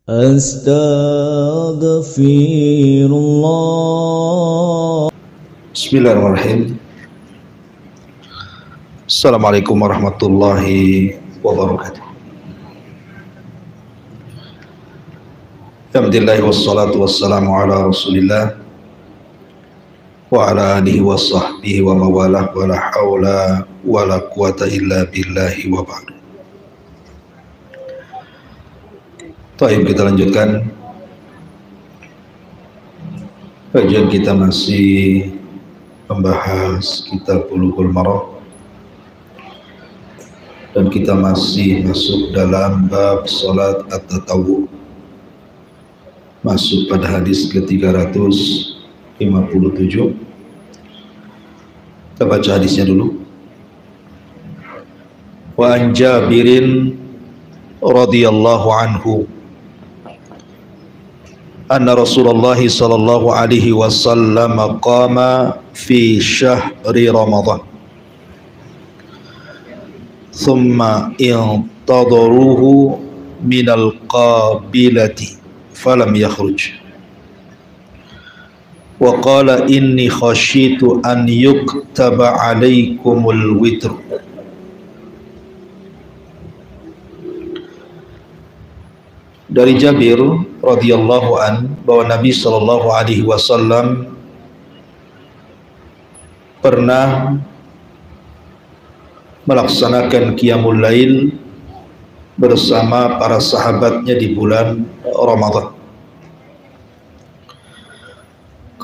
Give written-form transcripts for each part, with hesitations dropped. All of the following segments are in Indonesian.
Astaghfirullah. Bismillahirrahmanirrahim. Assalamualaikum warahmatullahi wabarakatuh. Alhamdulillah wassalatu wassalamu ala Rasulillah wa ala alihi wa sahbihi wa mawalah wa la hawla wa la quwata illa billahi wa ba'du. Baik, kita lanjutkan. Kajian kita masih membahas kitab Bulughul Maram dan kita masih masuk dalam bab salat at-tatawwu, masuk pada hadis ke-357. Kita baca hadisnya dulu. Wa an Jabirin radhiyallahu anhu anna Rasulullah sallallahu alaihi wasallam qama fi syahri Ramadan thumma intadaruhu minal qabilati falam yakhruj wa qala inni khashitu an yuktaba alaikumul witr. Dari Jabir radhiyallahu an bahwa Nabi sallallahu alaihi wasallam pernah melaksanakan qiyamul lail bersama para sahabatnya di bulan Ramadan.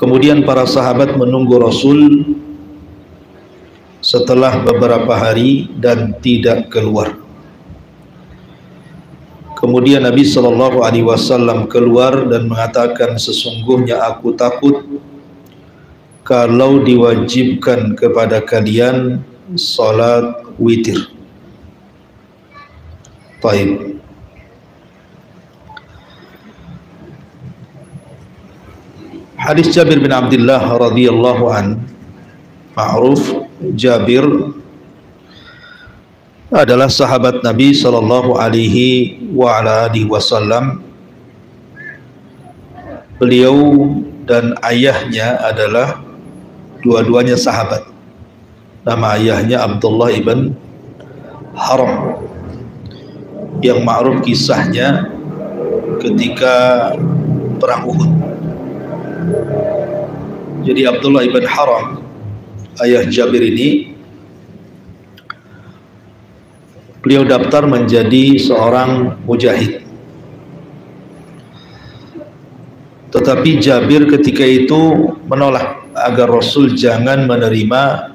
Kemudian para sahabat menunggu Rasul setelah beberapa hari dan tidak keluar. Kemudian Nabi sallallahu alaihi wasallam keluar dan mengatakan, sesungguhnya aku takut kalau diwajibkan kepada kalian salat witir. Baik. Hadis Jabir bin Abdullah radhiyallahu an, ma'ruf Jabir adalah sahabat Nabi sallallahu alaihi wa ala alihi wasallam. Beliau dan ayahnya adalah dua-duanya sahabat. Nama ayahnya Abdullah ibn Haram, yang ma'ruf kisahnya ketika perang Uhud. Jadi Abdullah ibn Haram, ayah Jabir ini, beliau daftar menjadi seorang mujahid. Tetapi Jabir ketika itu menolak agar Rasul jangan menerima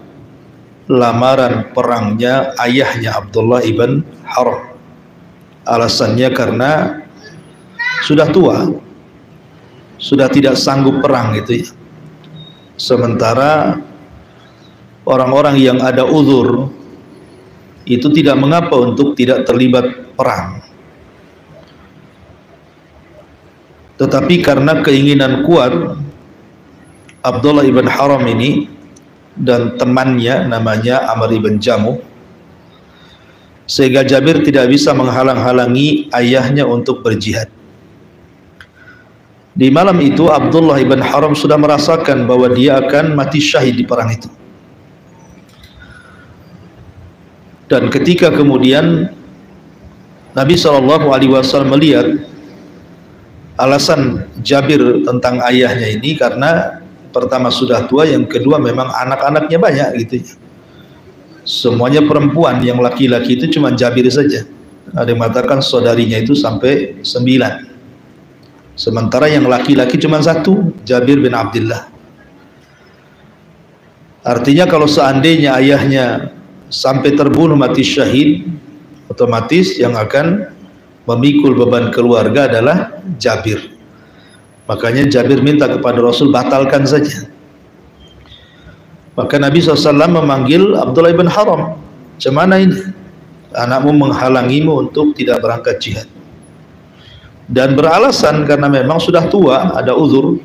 lamaran perangnya ayahnya Abdullah ibn Haram. Alasannya karena sudah tua, sudah tidak sanggup perang gitu ya. Sementara orang-orang yang ada uzur itu tidak mengapa untuk tidak terlibat perang. Tetapi karena keinginan kuat Abdullah ibn Haram ini dan temannya namanya Amr ibn Jamuh, sehingga Jabir tidak bisa menghalang-halangi ayahnya untuk berjihad. Di malam itu Abdullah ibn Haram sudah merasakan bahwa dia akan mati syahid di perang itu. Dan ketika kemudian Nabi SAW melihat alasan Jabir tentang ayahnya ini, karena pertama sudah tua, yang kedua memang anak-anaknya banyak gitu. Semuanya perempuan, yang laki-laki itu cuma Jabir saja. Ada yang mengatakan saudarinya itu sampai 9. Sementara yang laki-laki cuma 1, Jabir bin Abdullah. Artinya kalau seandainya ayahnya sampai terbunuh mati syahid, otomatis yang akan memikul beban keluarga adalah Jabir. Makanya Jabir minta kepada Rasul, batalkan saja. Maka Nabi SAW memanggil Abdullah ibn Haram, "Cemana ini? Anakmu menghalangimu untuk tidak berangkat jihad." Dan beralasan karena memang sudah tua, ada uzur.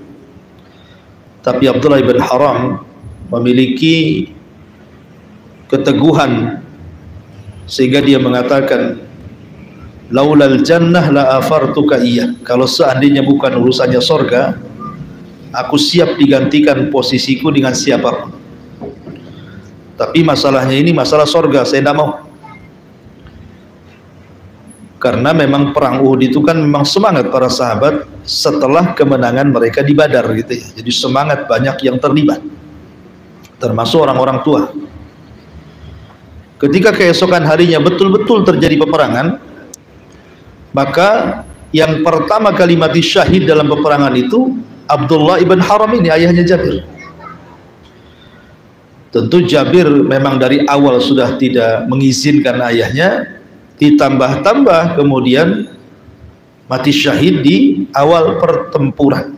Tapi Abdullah ibn Haram memiliki keteguhan sehingga dia mengatakan, laulal jannah la afartuka iya. Kalau seandainya bukan urusannya sorga, aku siap digantikan posisiku dengan siapa. Tapi masalahnya ini masalah sorga, saya tidak mau. Karena memang perang Uhud itu kan memang semangat para sahabat setelah kemenangan mereka di Badar gitu ya. Jadi semangat banyak yang terlibat, termasuk orang-orang tua. Ketika keesokan harinya betul-betul terjadi peperangan, maka yang pertama kali mati syahid dalam peperangan itu Abdullah ibn Haram ini, ayahnya Jabir. Tentu Jabir memang dari awal sudah tidak mengizinkan ayahnya, ditambah-tambah kemudian mati syahid di awal pertempuran.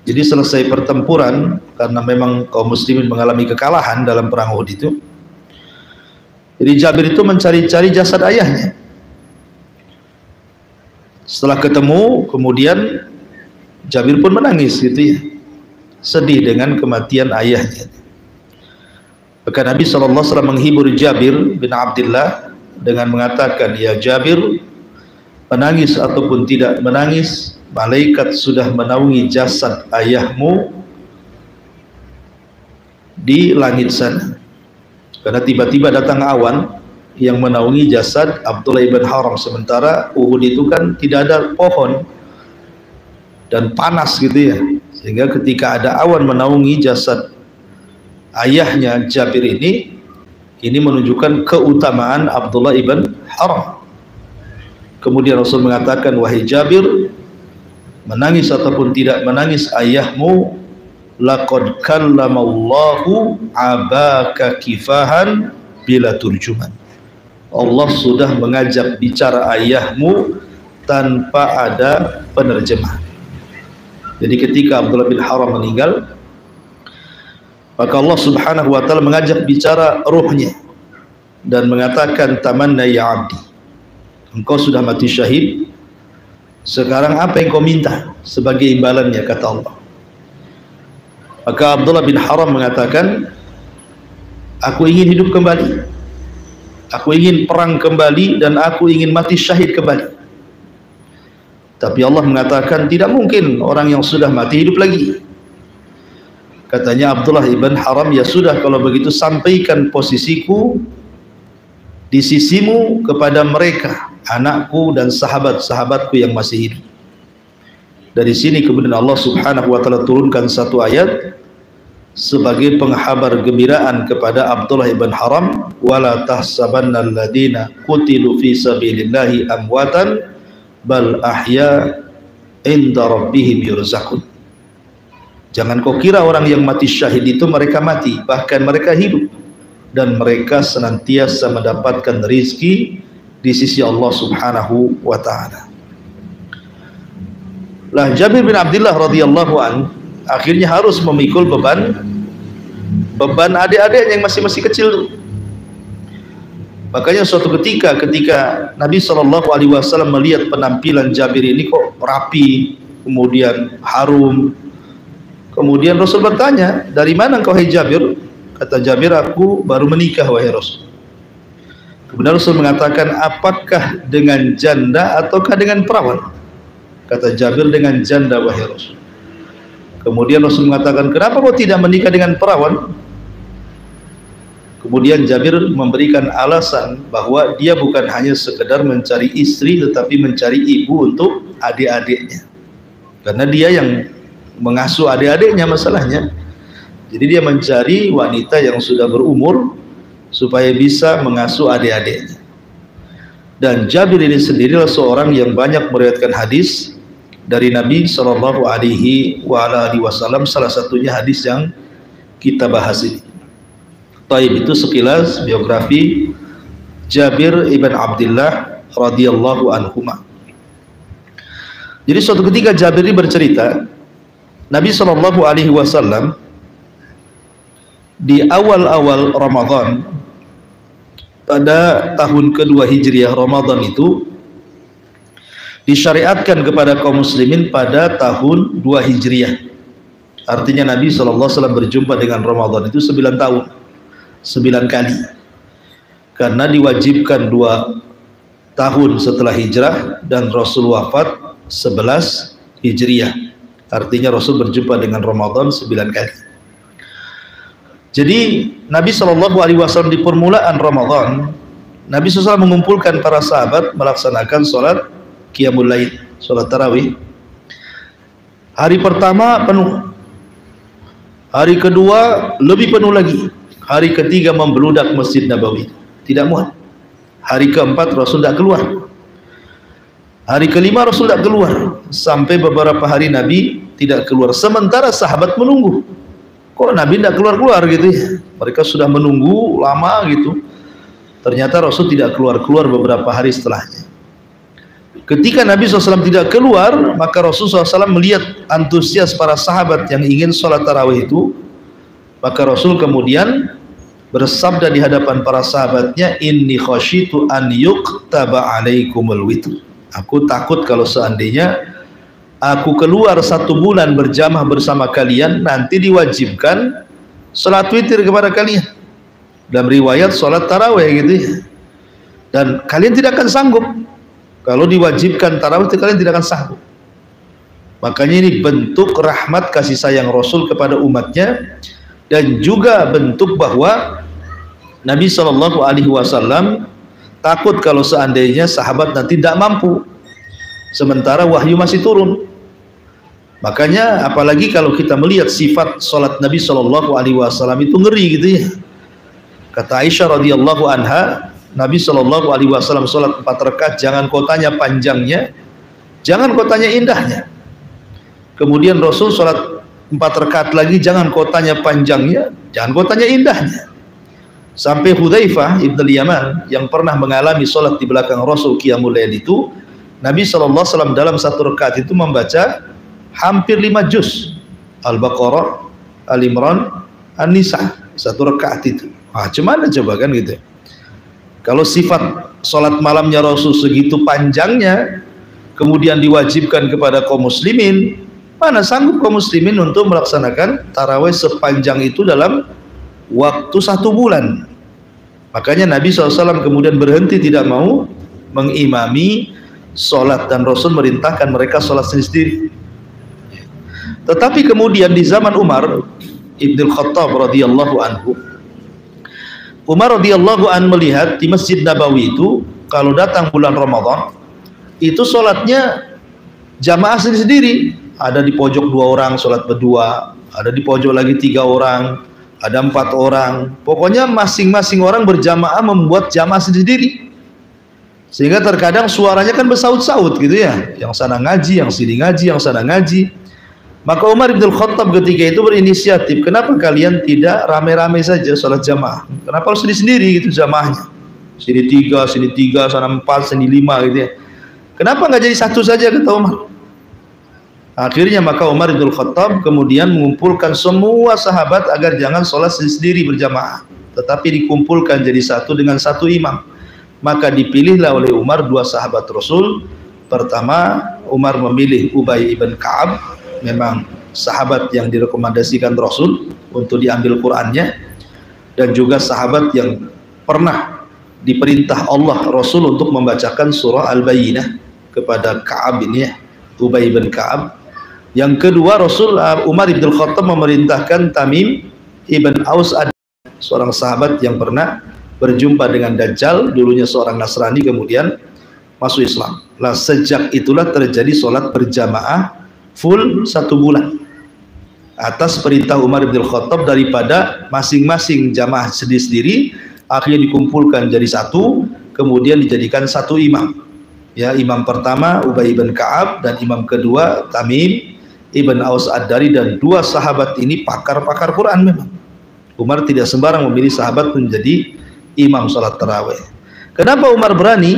Jadi selesai pertempuran, karena memang kaum muslimin mengalami kekalahan dalam perang Uhud itu, jadi Jabir itu mencari-cari jasad ayahnya. Setelah ketemu, kemudian Jabir pun menangis gitu ya, sedih dengan kematian ayahnya. Maka Nabi SAW menghibur Jabir bin Abdullah dengan mengatakan, ya Jabir, menangis ataupun tidak menangis, malaikat sudah menaungi jasad ayahmu di langit sana. Karena tiba-tiba datang awan yang menaungi jasad Abdullah ibn Haram, sementara Uhud itu kan tidak ada pohon dan panas gitu ya, sehingga ketika ada awan menaungi jasad ayahnya Jabir ini menunjukkan keutamaan Abdullah ibn Haram. Kemudian Rasul mengatakan, wahai Jabir, menangis ataupun tidak menangis ayahmu, laqad kallamallahu abaka kifahan bila turjuman. Allah sudah mengajak bicara ayahmu tanpa ada penerjemah. Jadi ketika Abdullah bin Haram meninggal, maka Allah Subhanahu wa taala mengajak bicara ruhnya dan mengatakan, tamanna ya abdi, engkau sudah mati syahid, sekarang apa yang kau minta sebagai imbalannya, kata Allah. Maka Abdullah bin Haram mengatakan, aku ingin hidup kembali, aku ingin perang kembali, dan aku ingin mati syahid kembali. Tapi Allah mengatakan, tidak mungkin orang yang sudah mati hidup lagi. Katanya Abdullah ibn Haram, ya sudah kalau begitu sampaikan posisiku di sisimu kepada mereka, anakku dan sahabat-sahabatku yang masih hidup. Dari sini kemudian Allah Subhanahu wa taala turunkan satu ayat sebagai penghabar gembiraan kepada Abdullah ibn Haram, wala tahsabannal ladina qutilu fi sabilillahi amwatan bal ahya inda rabbihim yurzaqun. Jangan kau kira orang yang mati syahid itu mereka mati, bahkan mereka hidup dan mereka senantiasa mendapatkan rizki di sisi Allah Subhanahu wa taala. Lah Jabir bin Abdullah radhiyallahu an akhirnya harus memikul beban adik-adiknya yang masih kecil. Makanya suatu ketika Nabi SAW melihat penampilan Jabir ini kok rapi, kemudian harum, kemudian Rasul bertanya, dari mana engkau hai Jabir? Kata Jabir, aku baru menikah wahai Rasul. Kemudian Rasul mengatakan, apakah dengan janda ataukah dengan perawan? Kata Jabir, dengan janda wahai Rasul. Kemudian Rasul mengatakan, kenapa kau tidak menikah dengan perawan? Kemudian Jabir memberikan alasan bahwa dia bukan hanya sekedar mencari istri, tetapi mencari ibu untuk adik-adiknya. Karena dia yang mengasuh adik-adiknya masalahnya. Jadi dia mencari wanita yang sudah berumur supaya bisa mengasuh adik-adiknya. Dan Jabir ini sendirilah seorang yang banyak meriwayatkan hadis dari Nabi SAW. Salah satunya hadis yang kita bahas ini. Taib, itu sekilas biografi Jabir ibn Abdullah radhiyallahu anhuma. Jadi suatu ketika Jabir ini bercerita, Nabi SAW di awal-awal Ramadan pada tahun kedua Hijriah, Ramadan itu disyariatkan kepada kaum muslimin pada tahun 2 Hijriah. Artinya Nabi SAW berjumpa dengan Ramadan itu 9 tahun, 9 kali. Karena diwajibkan 2 tahun setelah hijrah dan Rasul wafat 11 Hijriah. Artinya Rasul berjumpa dengan Ramadan 9 kali. Jadi Nabi SAW di permulaan Ramadan, Nabi SAW mengumpulkan para sahabat melaksanakan sholat Qiyamul Lail, sholat tarawih. Hari pertama penuh, hari kedua lebih penuh lagi, hari ketiga membeludak Masjid Nabawi, tidak muat. Hari keempat Rasul tidak keluar, hari kelima Rasul tidak keluar, sampai beberapa hari Nabi tidak keluar, sementara sahabat menunggu. Kok Nabi tidak keluar-keluar gitu ya? Mereka sudah menunggu lama gitu. Ternyata Rasul tidak keluar-keluar beberapa hari setelahnya. Ketika Nabi SAW tidak keluar, maka Rasul SAW melihat antusias para sahabat yang ingin sholat tarawih itu. Maka Rasul kemudian bersabda di hadapan para sahabatnya, inni khasyitu an yuktaba alaikumul witr. Aku takut kalau seandainya aku keluar 1 bulan berjamaah bersama kalian, nanti diwajibkan salat witir kepada kalian. Dalam riwayat salat tarawih gitu ya. Dan kalian tidak akan sanggup. Kalau diwajibkan tarawih, kalian tidak akan sanggup. Makanya ini bentuk rahmat kasih sayang Rasul kepada umatnya, dan juga bentuk bahwa Nabi SAW takut kalau seandainya sahabat nanti tidak mampu, sementara wahyu masih turun. Makanya apalagi kalau kita melihat sifat sholat Nabi SAW itu ngeri gitu ya. Kata Aisyah radhiyallahu anha, Nabi SAW sholat 4 rakaat, jangan kau tanya panjangnya, jangan kau tanya indahnya. Kemudian Rasul sholat 4 rakaat lagi, jangan kau tanya panjangnya, jangan kau tanya indahnya. Sampai Hudzaifah ibn al-Yaman yang pernah mengalami sholat di belakang Rasul Qiyamul Lail itu, Nabi SAW dalam 1 rakaat itu membaca hampir 5 juz, Al-Baqarah, Al-Imran, An-Nisa, 1 rakaat itu. Cuman coba kan gitu. Kalau sifat sholat malamnya Rasul segitu panjangnya, kemudian diwajibkan kepada kaum muslimin, mana sanggup kaum muslimin untuk melaksanakan tarawih sepanjang itu dalam waktu 1 bulan. Makanya Nabi SAW kemudian berhenti, tidak mau mengimami sholat, dan Rasul merintahkan mereka sholat sendiri. Tetapi kemudian di zaman Umar Ibn Khattab radhiyallahu anhu, Umar radhiyallahu anhu melihat di Masjid Nabawi itu kalau datang bulan Ramadan itu sholatnya jamaah sendiri. Ada di pojok 2 orang sholat berdua, ada di pojok lagi 3 orang, ada 4 orang. Pokoknya masing-masing orang berjamaah membuat jamaah sendiri. Sehingga terkadang suaranya kan bersaut-saut gitu ya. Yang sana ngaji, yang sini ngaji, yang sana ngaji. Maka Umar bin Khattab ketika itu berinisiatif, kenapa kalian tidak rame-rame saja sholat jamaah? Kenapa harus sendiri gitu jamaahnya? Sini 3, sini 3, sana 4, sini 5 gitu ya. Kenapa nggak jadi satu saja, kata Umar? Akhirnya maka Umar bin Khattab kemudian mengumpulkan semua sahabat agar jangan sholat sendiri berjamaah, tetapi dikumpulkan jadi satu dengan 1 imam. Maka dipilihlah oleh Umar 2 sahabat Rasul. Pertama, Umar memilih Ubay ibn Ka'ab, memang sahabat yang direkomendasikan Rasul untuk diambil Qur'annya, dan juga sahabat yang pernah diperintah Allah Rasul untuk membacakan surah Al-Bayyinah kepada Ka'ab ini ya, Ubay bin Ka'ab. Yang kedua, Rasul Umar bin Khattab memerintahkan Tamim ibn Aus, seorang sahabat yang pernah berjumpa dengan Dajjal, dulunya seorang Nasrani kemudian masuk Islam. Nah, sejak itulah terjadi sholat berjamaah full 1 bulan atas perintah Umar bin Khattab, daripada masing-masing jamaah sendiri-sendiri akhirnya dikumpulkan jadi satu, kemudian dijadikan 1 imam ya. Imam pertama Ubay bin Ka'ab dan imam kedua Tamim ibn Aus Ad-Dari, dan 2 sahabat ini pakar-pakar Quran memang. Umar tidak sembarang memilih sahabat menjadi imam salat tarawih. Kenapa Umar berani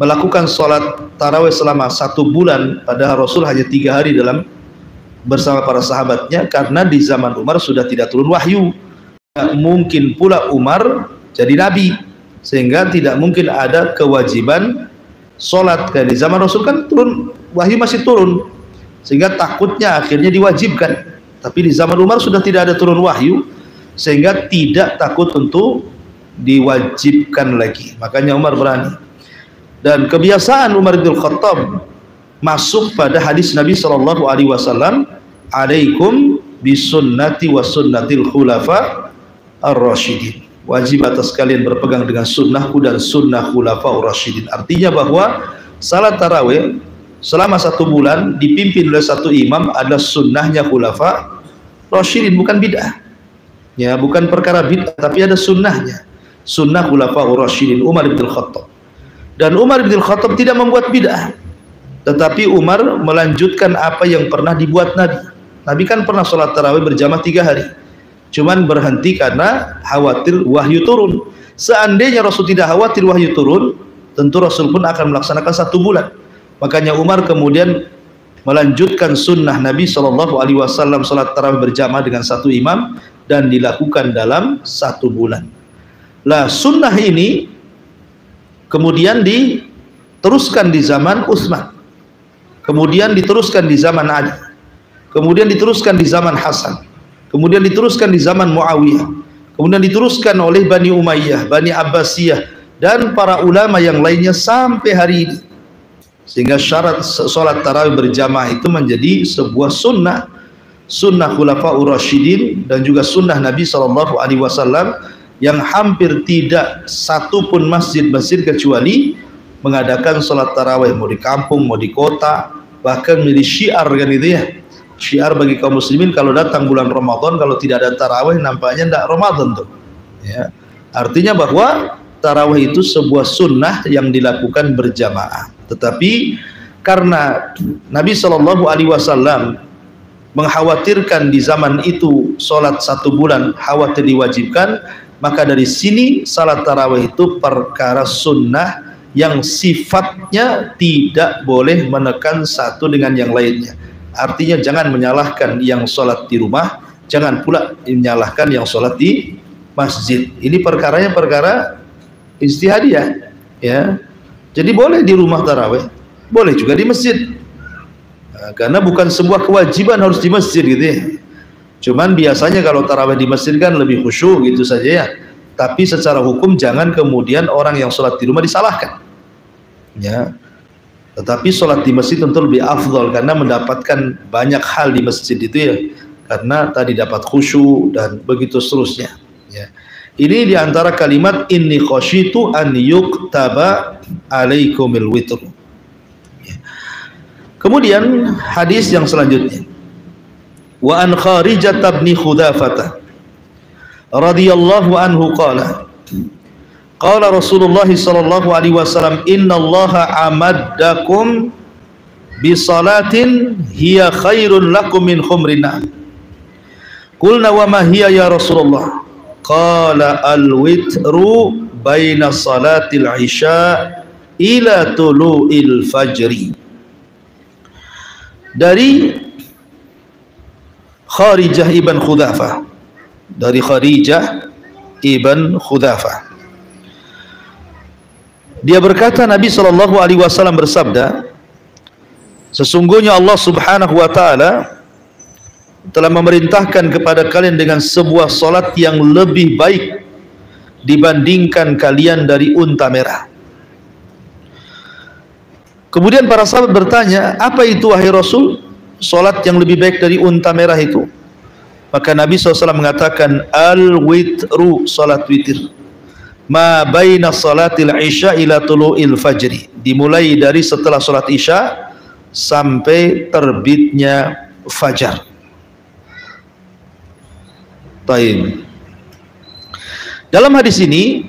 melakukan sholat tarawih selama 1 bulan, padahal Rasul hanya 3 hari dalam bersama para sahabatnya? Karena di zaman Umar sudah tidak turun wahyu. Mungkin pula Umar jadi nabi, sehingga tidak mungkin ada kewajiban sholat. Kayak di zaman Rasul kan turun wahyu, masih turun, sehingga takutnya akhirnya diwajibkan. Tapi di zaman Umar sudah tidak ada turun wahyu, sehingga tidak takut untuk diwajibkan lagi. Makanya Umar berani. Dan kebiasaan Umar bin Khattab masuk pada hadis Nabi sallallahu alaihi wasallam, "Alaikum bisunnati wa sunnatil khulafa ar-rasyidin." Wajib atas kalian berpegang dengan sunnahku dan sunnah khulafa ar-rasyidin. Artinya bahwa salat tarawih selama 1 bulan dipimpin oleh satu imam adalah sunnahnya khulafa rasyidin, bukan bid'ah. Ya, bukan perkara bid'ah, tapi ada sunnahnya. Sunnah khulafa ar-rasyidin Umar bin Khattab. Dan Umar bin Khattab tidak membuat bid'ah, tetapi Umar melanjutkan apa yang pernah dibuat Nabi. Nabi kan pernah sholat tarawih berjamaah 3 hari, cuman berhenti karena khawatir wahyu turun. Seandainya Rasul tidak khawatir wahyu turun, tentu Rasul pun akan melaksanakan 1 bulan. Makanya Umar kemudian melanjutkan sunnah Nabi SAW sholat tarawih berjamaah dengan 1 imam dan dilakukan dalam 1 bulan. Lah, sunnah ini kemudian diteruskan di zaman Utsman, kemudian diteruskan di zaman Ali, kemudian diteruskan di zaman Hasan, kemudian diteruskan di zaman Muawiyah, kemudian diteruskan oleh Bani Umayyah, Bani Abbasiyah, dan para ulama yang lainnya sampai hari ini. Sehingga syarat sholat tarawih berjamaah itu menjadi sebuah sunnah, sunnah khulafaur rasyidin, dan juga sunnah Nabi SAW, yang hampir tidak satu pun masjid-masjid kecuali mengadakan sholat tarawih, mau di kampung, mau di kota, bahkan menjadi syiar kan itu ya. Syiar bagi kaum muslimin kalau datang bulan Ramadan, kalau tidak ada tarawih nampaknya tidak Ramadan tuh. Ya. Artinya bahwa tarawih itu sebuah sunnah yang dilakukan berjamaah. Tetapi karena Nabi SAW mengkhawatirkan di zaman itu sholat 1 bulan khawatir diwajibkan, maka dari sini salat tarawih itu perkara sunnah yang sifatnya tidak boleh menekan satu dengan yang lainnya. Artinya jangan menyalahkan yang sholat di rumah, jangan pula menyalahkan yang sholat di masjid. Ini perkaranya perkara ijtihadiyah, ya. Jadi boleh di rumah tarawih, boleh juga di masjid. Nah, karena bukan sebuah kewajiban harus di masjid gitu ya. Cuman biasanya kalau tarawih di masjid kan lebih khusyuk gitu saja ya. Tapi secara hukum jangan kemudian orang yang sholat di rumah disalahkan. Ya. Tetapi sholat di masjid tentu lebih afdal karena mendapatkan banyak hal di masjid itu ya. Karena tadi dapat khusyuk dan begitu seterusnya. Ya. Ini diantara kalimat inni khasyitu an yuktaba alaikumil witr. Ya. Kemudian hadis yang selanjutnya. Wa an Kharijah bin Khudzafah radhiyallahu anhu qala qala Rasulullah sallallahu alaihi wasallam innallaha amaddakum bi salatin hiya khairun lakum min khumrin na'am. Qulna wa ma hiya ya Rasulullah? Qala al-witru baina salatil isya ila tulu'il fajri. Dari Kharijah ibn Khudzafah, dari Kharijah ibn Khudzafah, dia berkata Nabi SAW bersabda, sesungguhnya Allah Subhanahu wa ta'ala telah memerintahkan kepada kalian dengan sebuah salat yang lebih baik dibandingkan kalian dari unta merah. Kemudian para sahabat bertanya, apa itu wahai Rasul salat yang lebih baik dari unta merah itu? Maka Nabi SAW mengatakan al-witru, salat witir, ma baina salatil isya ila tulu'il fajri, dimulai dari setelah salat isya sampai terbitnya fajar. Taib. Dalam hadis ini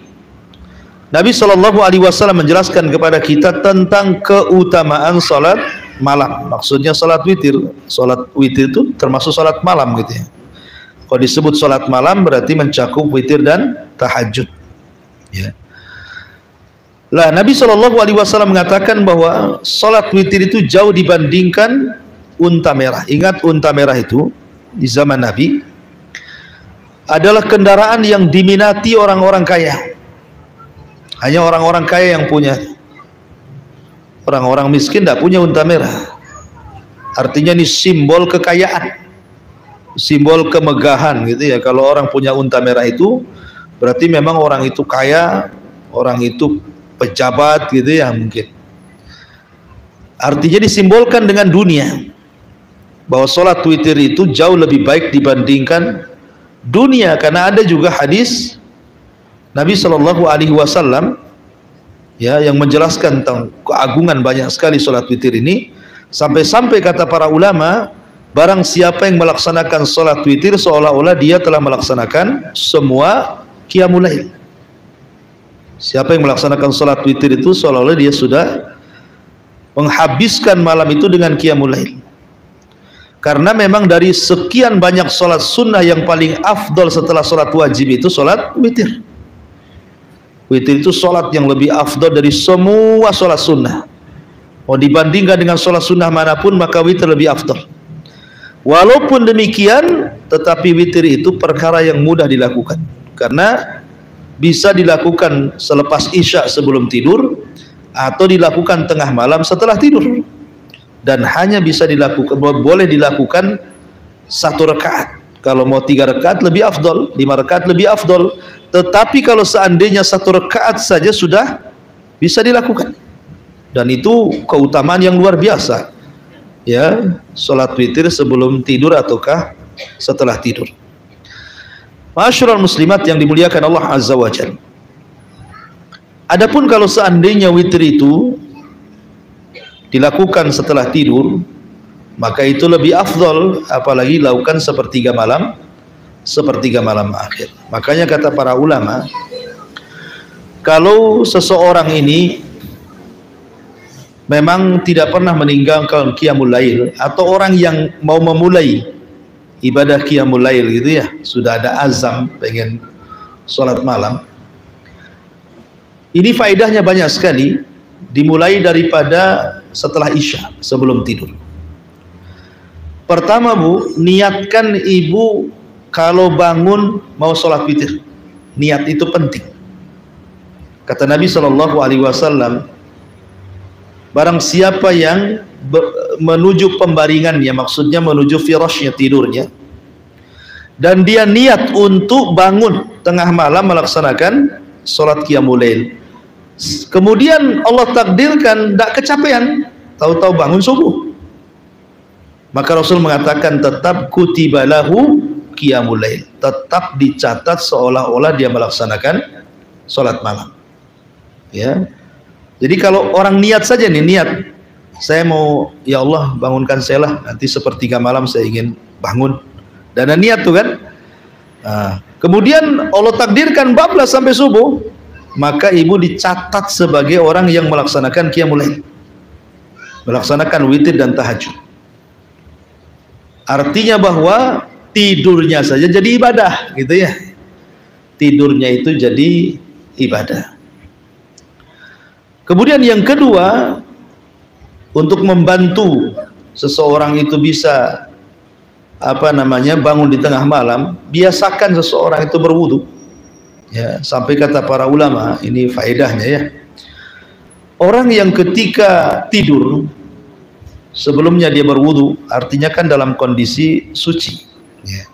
Nabi SAW menjelaskan kepada kita tentang keutamaan salat malam. Maksudnya salat witir. Salat witir itu termasuk salat malam gitu ya. Kalau disebut salat malam berarti mencakup witir dan tahajud. Ya. Lah Nabi SAW mengatakan bahwa salat witir itu jauh dibandingkan unta merah. Ingat unta merah itu di zaman Nabi adalah kendaraan yang diminati orang-orang kaya. Hanya orang-orang kaya yang punya. Orang-orang miskin tidak punya unta merah. Artinya ini simbol kekayaan, simbol kemegahan gitu ya. Kalau orang punya unta merah itu berarti memang orang itu kaya, orang itu pejabat gitu ya mungkin. Artinya disimbolkan dengan dunia, bahwa sholat witir itu jauh lebih baik dibandingkan dunia, karena ada juga hadis Nabi Shallallahu Alaihi Wasallam ya yang menjelaskan tentang keagungan banyak sekali sholat witir ini, sampai-sampai kata para ulama, barang siapa yang melaksanakan sholat witir seolah-olah dia telah melaksanakan semua qiyamul lail. Siapa yang melaksanakan sholat witir itu seolah-olah dia sudah menghabiskan malam itu dengan qiyamul lail. Karena memang dari sekian banyak sholat sunnah yang paling afdol setelah sholat wajib itu sholat witir. Witir itu sholat yang lebih afdol dari semua sholat sunnah. Mau dibandingkan dengan sholat sunnah manapun, maka witir lebih afdol. Walaupun demikian, tetapi witir itu perkara yang mudah dilakukan, karena bisa dilakukan selepas isya sebelum tidur, atau dilakukan tengah malam setelah tidur, dan hanya bisa dilakukan, boleh dilakukan 1 rakaat. Kalau mau 3 rakaat lebih afdol, 5 rakaat lebih afdol, tetapi kalau seandainya 1 rakaat saja sudah bisa dilakukan, dan itu keutamaan yang luar biasa ya, sholat witir sebelum tidur ataukah setelah tidur. Ma'asyiral muslimat yang dimuliakan Allah Azza wa Jalla, adapun kalau seandainya witir itu dilakukan setelah tidur, maka itu lebih afdol, apalagi dilakukan sepertiga malam akhir. Makanya kata para ulama, kalau seseorang ini memang tidak pernah meninggalkan qiyamul lail, atau orang yang mau memulai ibadah qiyamul lail gitu ya, sudah ada azam pengen sholat malam, ini faedahnya banyak sekali. Dimulai daripada setelah isya sebelum tidur. Pertama Bu, niatkan ibu kalau bangun mau sholat witir. Niat itu penting. Kata Nabi Shallallahu Alaihi Wasallam, barang siapa yang menuju pembaringannya, maksudnya menuju firashnya, tidurnya, dan dia niat untuk bangun tengah malam melaksanakan sholat qiyamul lail, kemudian Allah takdirkan tidak kecapean, tahu-tahu bangun subuh, maka Rasul mengatakan tetap kutibalahu qiyamul lail, tetap dicatat seolah-olah dia melaksanakan sholat malam ya. Jadi kalau orang niat saja nih, niat saya mau, ya Allah bangunkan saya lah, nanti sepertiga malam saya ingin bangun, dan niat tuh kan, kemudian Allah takdirkan bablas sampai subuh, maka ibu dicatat sebagai orang yang melaksanakan qiyamul lail, melaksanakan witir dan tahajud. Artinya bahwa tidurnya saja jadi ibadah gitu ya, tidurnya itu jadi ibadah. Kemudian yang kedua, untuk membantu seseorang itu bisa bangun di tengah malam, biasakan seseorang itu berwudu ya, sampai kata para ulama, ini faedahnya ya, orang yang ketika tidur sebelumnya dia berwudu, artinya kan dalam kondisi suci ya.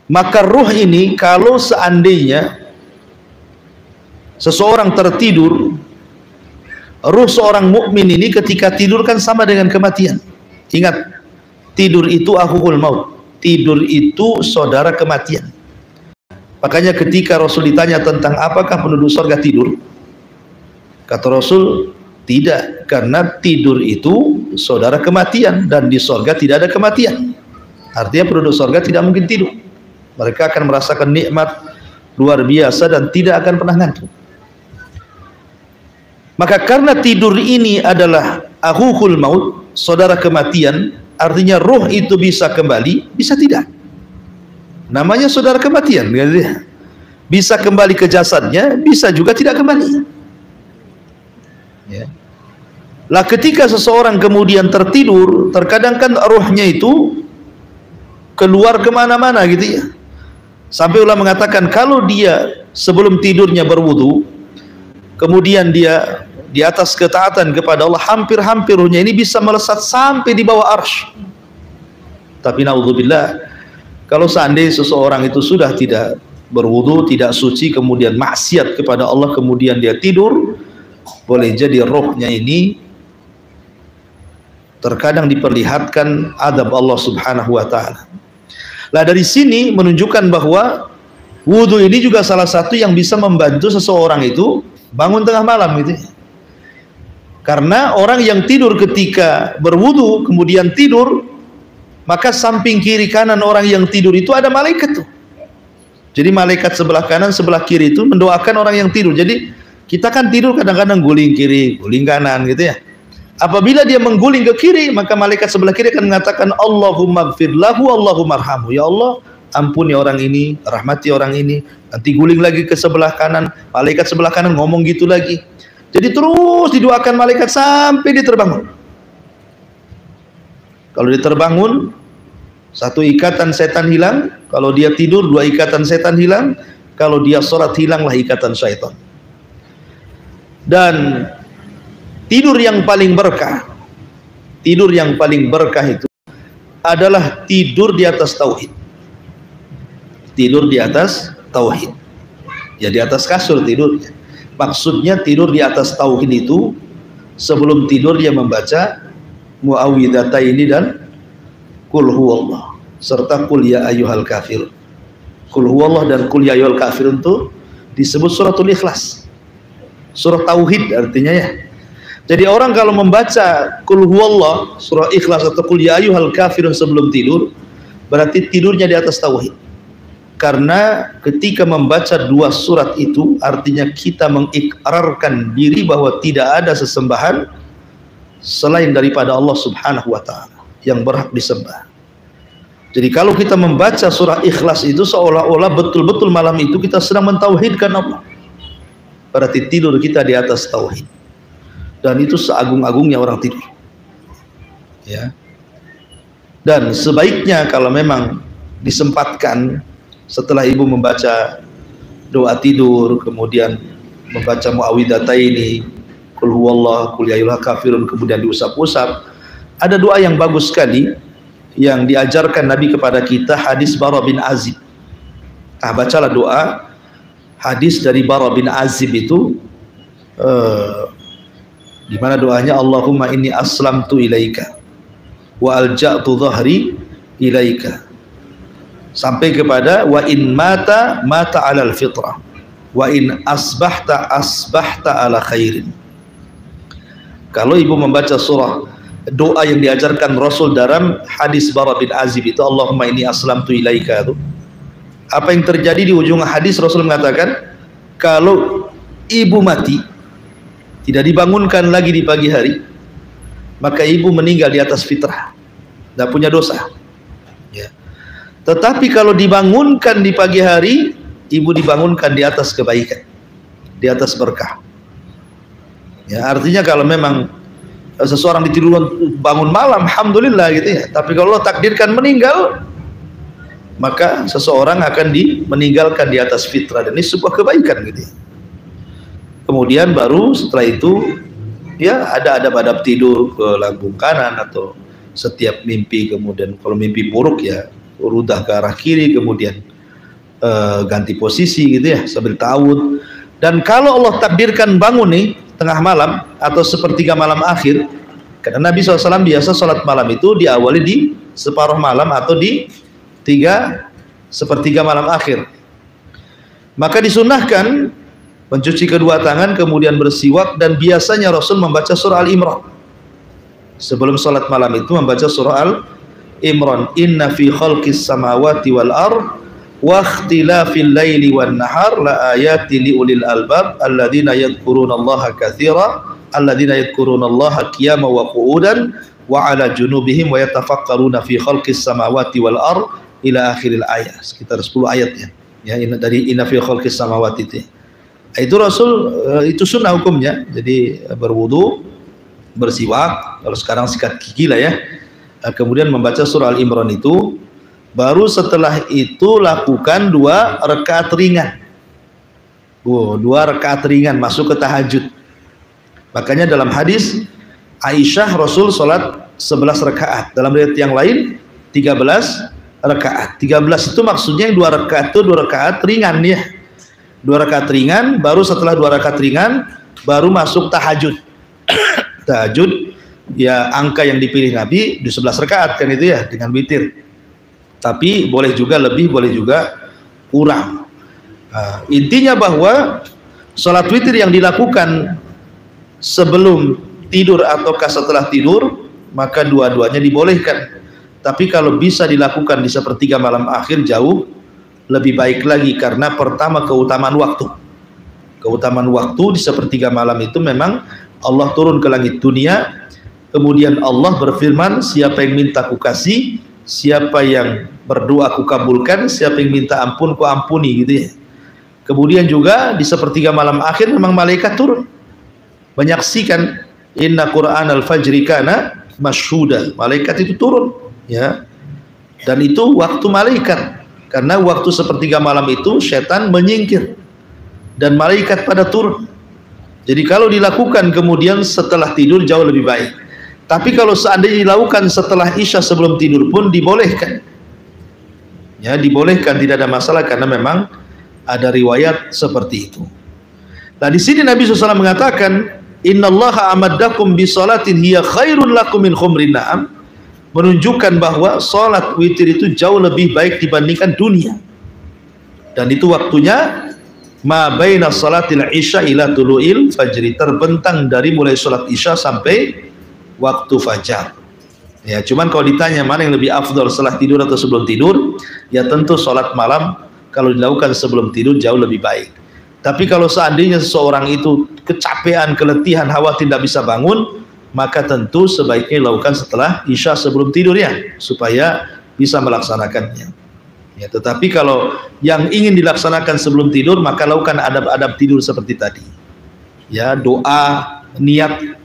Maka ruh ini kalau seandainya seseorang tertidur, ruh seorang mukmin ini ketika tidur kan sama dengan kematian. Ingat, tidur itu akhul maut, tidur itu saudara kematian. Makanya ketika Rasul ditanya tentang apakah penduduk surga tidur, kata Rasul tidak, karena tidur itu saudara kematian, dan di surga tidak ada kematian. Artinya penduduk surga tidak mungkin tidur, mereka akan merasakan nikmat luar biasa dan tidak akan pernah ngantuk. Maka karena tidur ini adalah akhul maut, saudara kematian, artinya ruh itu bisa kembali, bisa tidak. Namanya saudara kematian, bisa kembali ke jasadnya, bisa juga tidak kembali ya. Lah ketika seseorang kemudian tertidur, terkadang kan ruhnya itu keluar kemana-mana gitu ya, sampai ulama mengatakan kalau dia sebelum tidurnya berwudu, kemudian dia di atas ketaatan kepada Allah, hampir-hampir ruhnya ini bisa melesat sampai di bawah arsy. Tapi naudzubillah, kalau seandainya seseorang itu sudah tidak berwudu tidak suci, kemudian maksiat kepada Allah, kemudian dia tidur, boleh jadi rohnya ini terkadang diperlihatkan adab Allah Subhanahu wa taala. Nah, dari sini menunjukkan bahwa wudu ini juga salah satu yang bisa membantu seseorang itu bangun tengah malam gitu. Karena orang yang tidur ketika berwudu kemudian tidur, maka samping kiri kanan orang yang tidur itu ada malaikat tuh. Jadi malaikat sebelah kanan sebelah kiri itu mendoakan orang yang tidur. Jadi kita kan tidur kadang-kadang guling kiri, guling kanan gitu ya. Apabila dia mengguling ke kiri, maka malaikat sebelah kiri akan mengatakan Allahumma gfir lahu, Allahumma arhamhu. Ya Allah, ampuni orang ini, rahmati orang ini. Nanti guling lagi ke sebelah kanan, malaikat sebelah kanan ngomong gitu lagi. Jadi terus didoakan malaikat sampai dia terbangun. Kalau dia terbangun, satu ikatan setan hilang. Kalau dia tidur, dua ikatan setan hilang. Kalau dia sholat, hilanglah ikatan syaitan. Dan tidur yang paling berkah, tidur yang paling berkah itu adalah tidur di atas tauhid. Tidur di atas tauhid. Ya di atas kasur tidurnya. Maksudnya tidur di atas tauhid itu sebelum tidur dia membaca muawwidhataini dan qul huwallah serta qul ya ayyuhal kafirun. Qul huwallah dan qul ya ayyuhal kafirun itu disebut suratul ikhlas. Surah tauhid artinya ya. Jadi orang kalau membaca qul huwallah, surah ikhlas atau qul ya ayyuhal kafirun sebelum tidur, berarti tidurnya di atas tauhid. Karena ketika membaca dua surat itu artinya kita mengikrarkan diri bahwa tidak ada sesembahan selain daripada Allah Subhanahu wa taala yang berhak disembah. Jadi kalau kita membaca surah ikhlas itu seolah-olah betul-betul malam itu kita sedang mentauhidkan Allah. Berarti tidur kita di atas tauhid. Dan itu seagung-agungnya orang tidur. Ya. Dan sebaiknya kalau memang disempatkan setelah ibu membaca doa tidur, kemudian membaca muawwidhataini, qul huwallah, qul ya ayyuhal kafirun, kemudian diusap-usap. Ada doa yang bagus sekali yang diajarkan Nabi kepada kita, hadis Bara bin Azib. Nah, bacalah doa hadis dari Bara bin Azib itu di mana doanya Allahumma inni aslamtu ilaika wa alja'tu dhahri ilaika sampai kepada wa in mata alal fitrah wa in asbahta ala khairin. Kalau ibu membaca surah doa yang diajarkan Rasul dalam hadis Bara bin Azib itu Allahumma inni aslamtu ilaika itu, apa yang terjadi di ujung hadis Rasul mengatakan kalau ibu mati tidak dibangunkan lagi di pagi hari, maka ibu meninggal di atas fitrah, tidak punya dosa ya. Tetapi kalau dibangunkan di pagi hari, ibu dibangunkan di atas kebaikan, di atas berkah ya. Artinya kalau memang seseorang ditiduran bangun malam, alhamdulillah gitu ya. Tapi kalau Allah takdirkan meninggal, maka seseorang akan meninggalkan di atas fitrah, dan ini sebuah kebaikan gitu ya. Kemudian baru setelah itu ya ada adab-adab tidur ke lambung kanan atau setiap mimpi, kemudian kalau mimpi buruk ya rudah ke arah kiri, kemudian ganti posisi gitu ya sambil ta'awud. Dan kalau Allah takdirkan bangun nih tengah malam atau sepertiga malam akhir, karena Nabi SAW biasa sholat malam itu diawali di separuh malam atau di sepertiga malam akhir, maka disunahkan mencuci kedua tangan kemudian bersiwak. Dan biasanya Rasul membaca surah Al-Imran sebelum sholat malam itu, membaca surah Al-Imran, inna fi khalqis samawati wal ard wa ikhtilafil laili wan nahar la ayati li ulil albab alladzina yadhkurunallaha katsira alladzina yadhkurunallaha qiyaman wa qu'udan wa ala junubihim wa yatafakkaruna fi khalqis samawati wal ard ila akhiril ayat. Sekitar 10 ayat ya dari inna fi khalqis samawati itu Rasul itu sunnah hukumnya. Jadi berwudu, bersiwak, kalau sekarang sikat gigi lah ya, kemudian membaca surah Al-Imran itu, baru setelah itu lakukan 2 rakaat ringan. 2 rakaat ringan masuk ke tahajud. Makanya dalam hadis Aisyah Rasul sholat 11 rakaat, dalam riwayat yang lain 13 rakaat. 13 itu maksudnya 2 rakaat itu 2 rakaat ringan ya. 2 rakaat ringan, baru setelah 2 rakaat ringan baru masuk tahajud. Tahajud ya angka yang dipilih Nabi di 11 rakaat kan itu ya dengan witir. Tapi boleh juga lebih, boleh juga kurang. Intinya bahwa sholat witir yang dilakukan sebelum tidur ataukah setelah tidur maka dua-duanya dibolehkan. Tapi kalau bisa dilakukan di sepertiga malam akhir jauh lebih baik lagi, karena pertama keutamaan waktu. Keutamaan waktu di sepertiga malam itu memang Allah turun ke langit dunia, kemudian Allah berfirman, siapa yang minta ku kasih, siapa yang berdoa ku kabulkan, siapa yang minta ampun ku ampuni gitu ya. Kemudian juga di sepertiga malam akhir memang malaikat turun menyaksikan, inna Qur'an al-fajri kana masyhuda, malaikat itu turun ya. Dan itu waktu malaikat, karena waktu sepertiga malam itu setan menyingkir dan malaikat pada turun. Jadi kalau dilakukan kemudian setelah tidur jauh lebih baik. Tapi kalau seandainya dilakukan setelah isya sebelum tidur pun dibolehkan. Ya, dibolehkan, tidak ada masalah karena memang ada riwayat seperti itu. Nah, di sini Nabi SAW mengatakan, innallaha amaddakum bi salatin hiya khairun lakum min khumrin na'am, menunjukkan bahwa salat witir itu jauh lebih baik dibandingkan dunia. Dan itu waktunya ma baina salatil isya ila tulu'il fajri, terbentang dari mulai salat isya sampai waktu fajar. Ya, cuman kalau ditanya mana yang lebih afdal, setelah tidur atau sebelum tidur, ya tentu salat malam kalau dilakukan sebelum tidur jauh lebih baik. Tapi kalau seandainya seseorang itu kecapean, keletihan, khawatir tidak bisa bangun, maka tentu sebaiknya dilakukan setelah isya sebelum tidur ya, supaya bisa melaksanakannya. Ya, tetapi kalau yang ingin dilaksanakan sebelum tidur, maka lakukan adab-adab tidur seperti tadi. Ya, doa, niat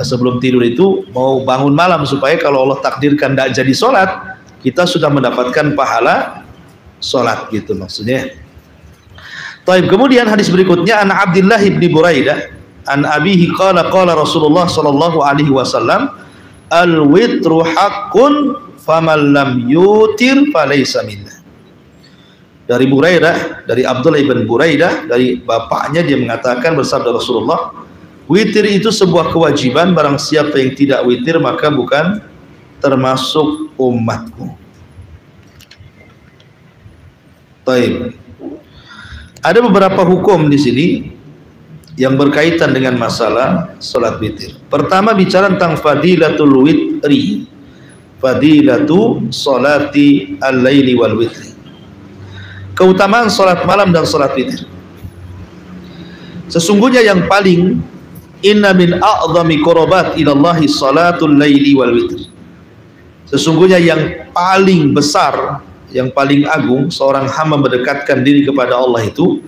sebelum tidur itu mau bangun malam, supaya kalau Allah takdirkan tidak jadi sholat, kita sudah mendapatkan pahala sholat gitu maksudnya. Taib. Kemudian hadis berikutnya, an Abdullah bin Buraidah an abihi qala qala Rasulullah sallallahu alaihi wasallam, al witru haqqun faman lam yutir falaysa minna. Dari Buraidah, dari Abdullah bin Buraidah, dari bapaknya, dia mengatakan, bersabda Rasulullah, witir itu sebuah kewajiban, barang siapa yang tidak witir maka bukan termasuk umatku. Taib. Ada beberapa hukum di sini yang berkaitan dengan masalah salat witir. Pertama bicara tentang fadilatul witri, fadilatu salati al-laili wal witri, keutamaan salat malam dan salat witir. Sesungguhnya yang paling, inna min a'zami qurbat ilallahi salatul laili wal witr, sesungguhnya yang paling besar, yang paling agung seorang hamba mendekatkan diri kepada Allah itu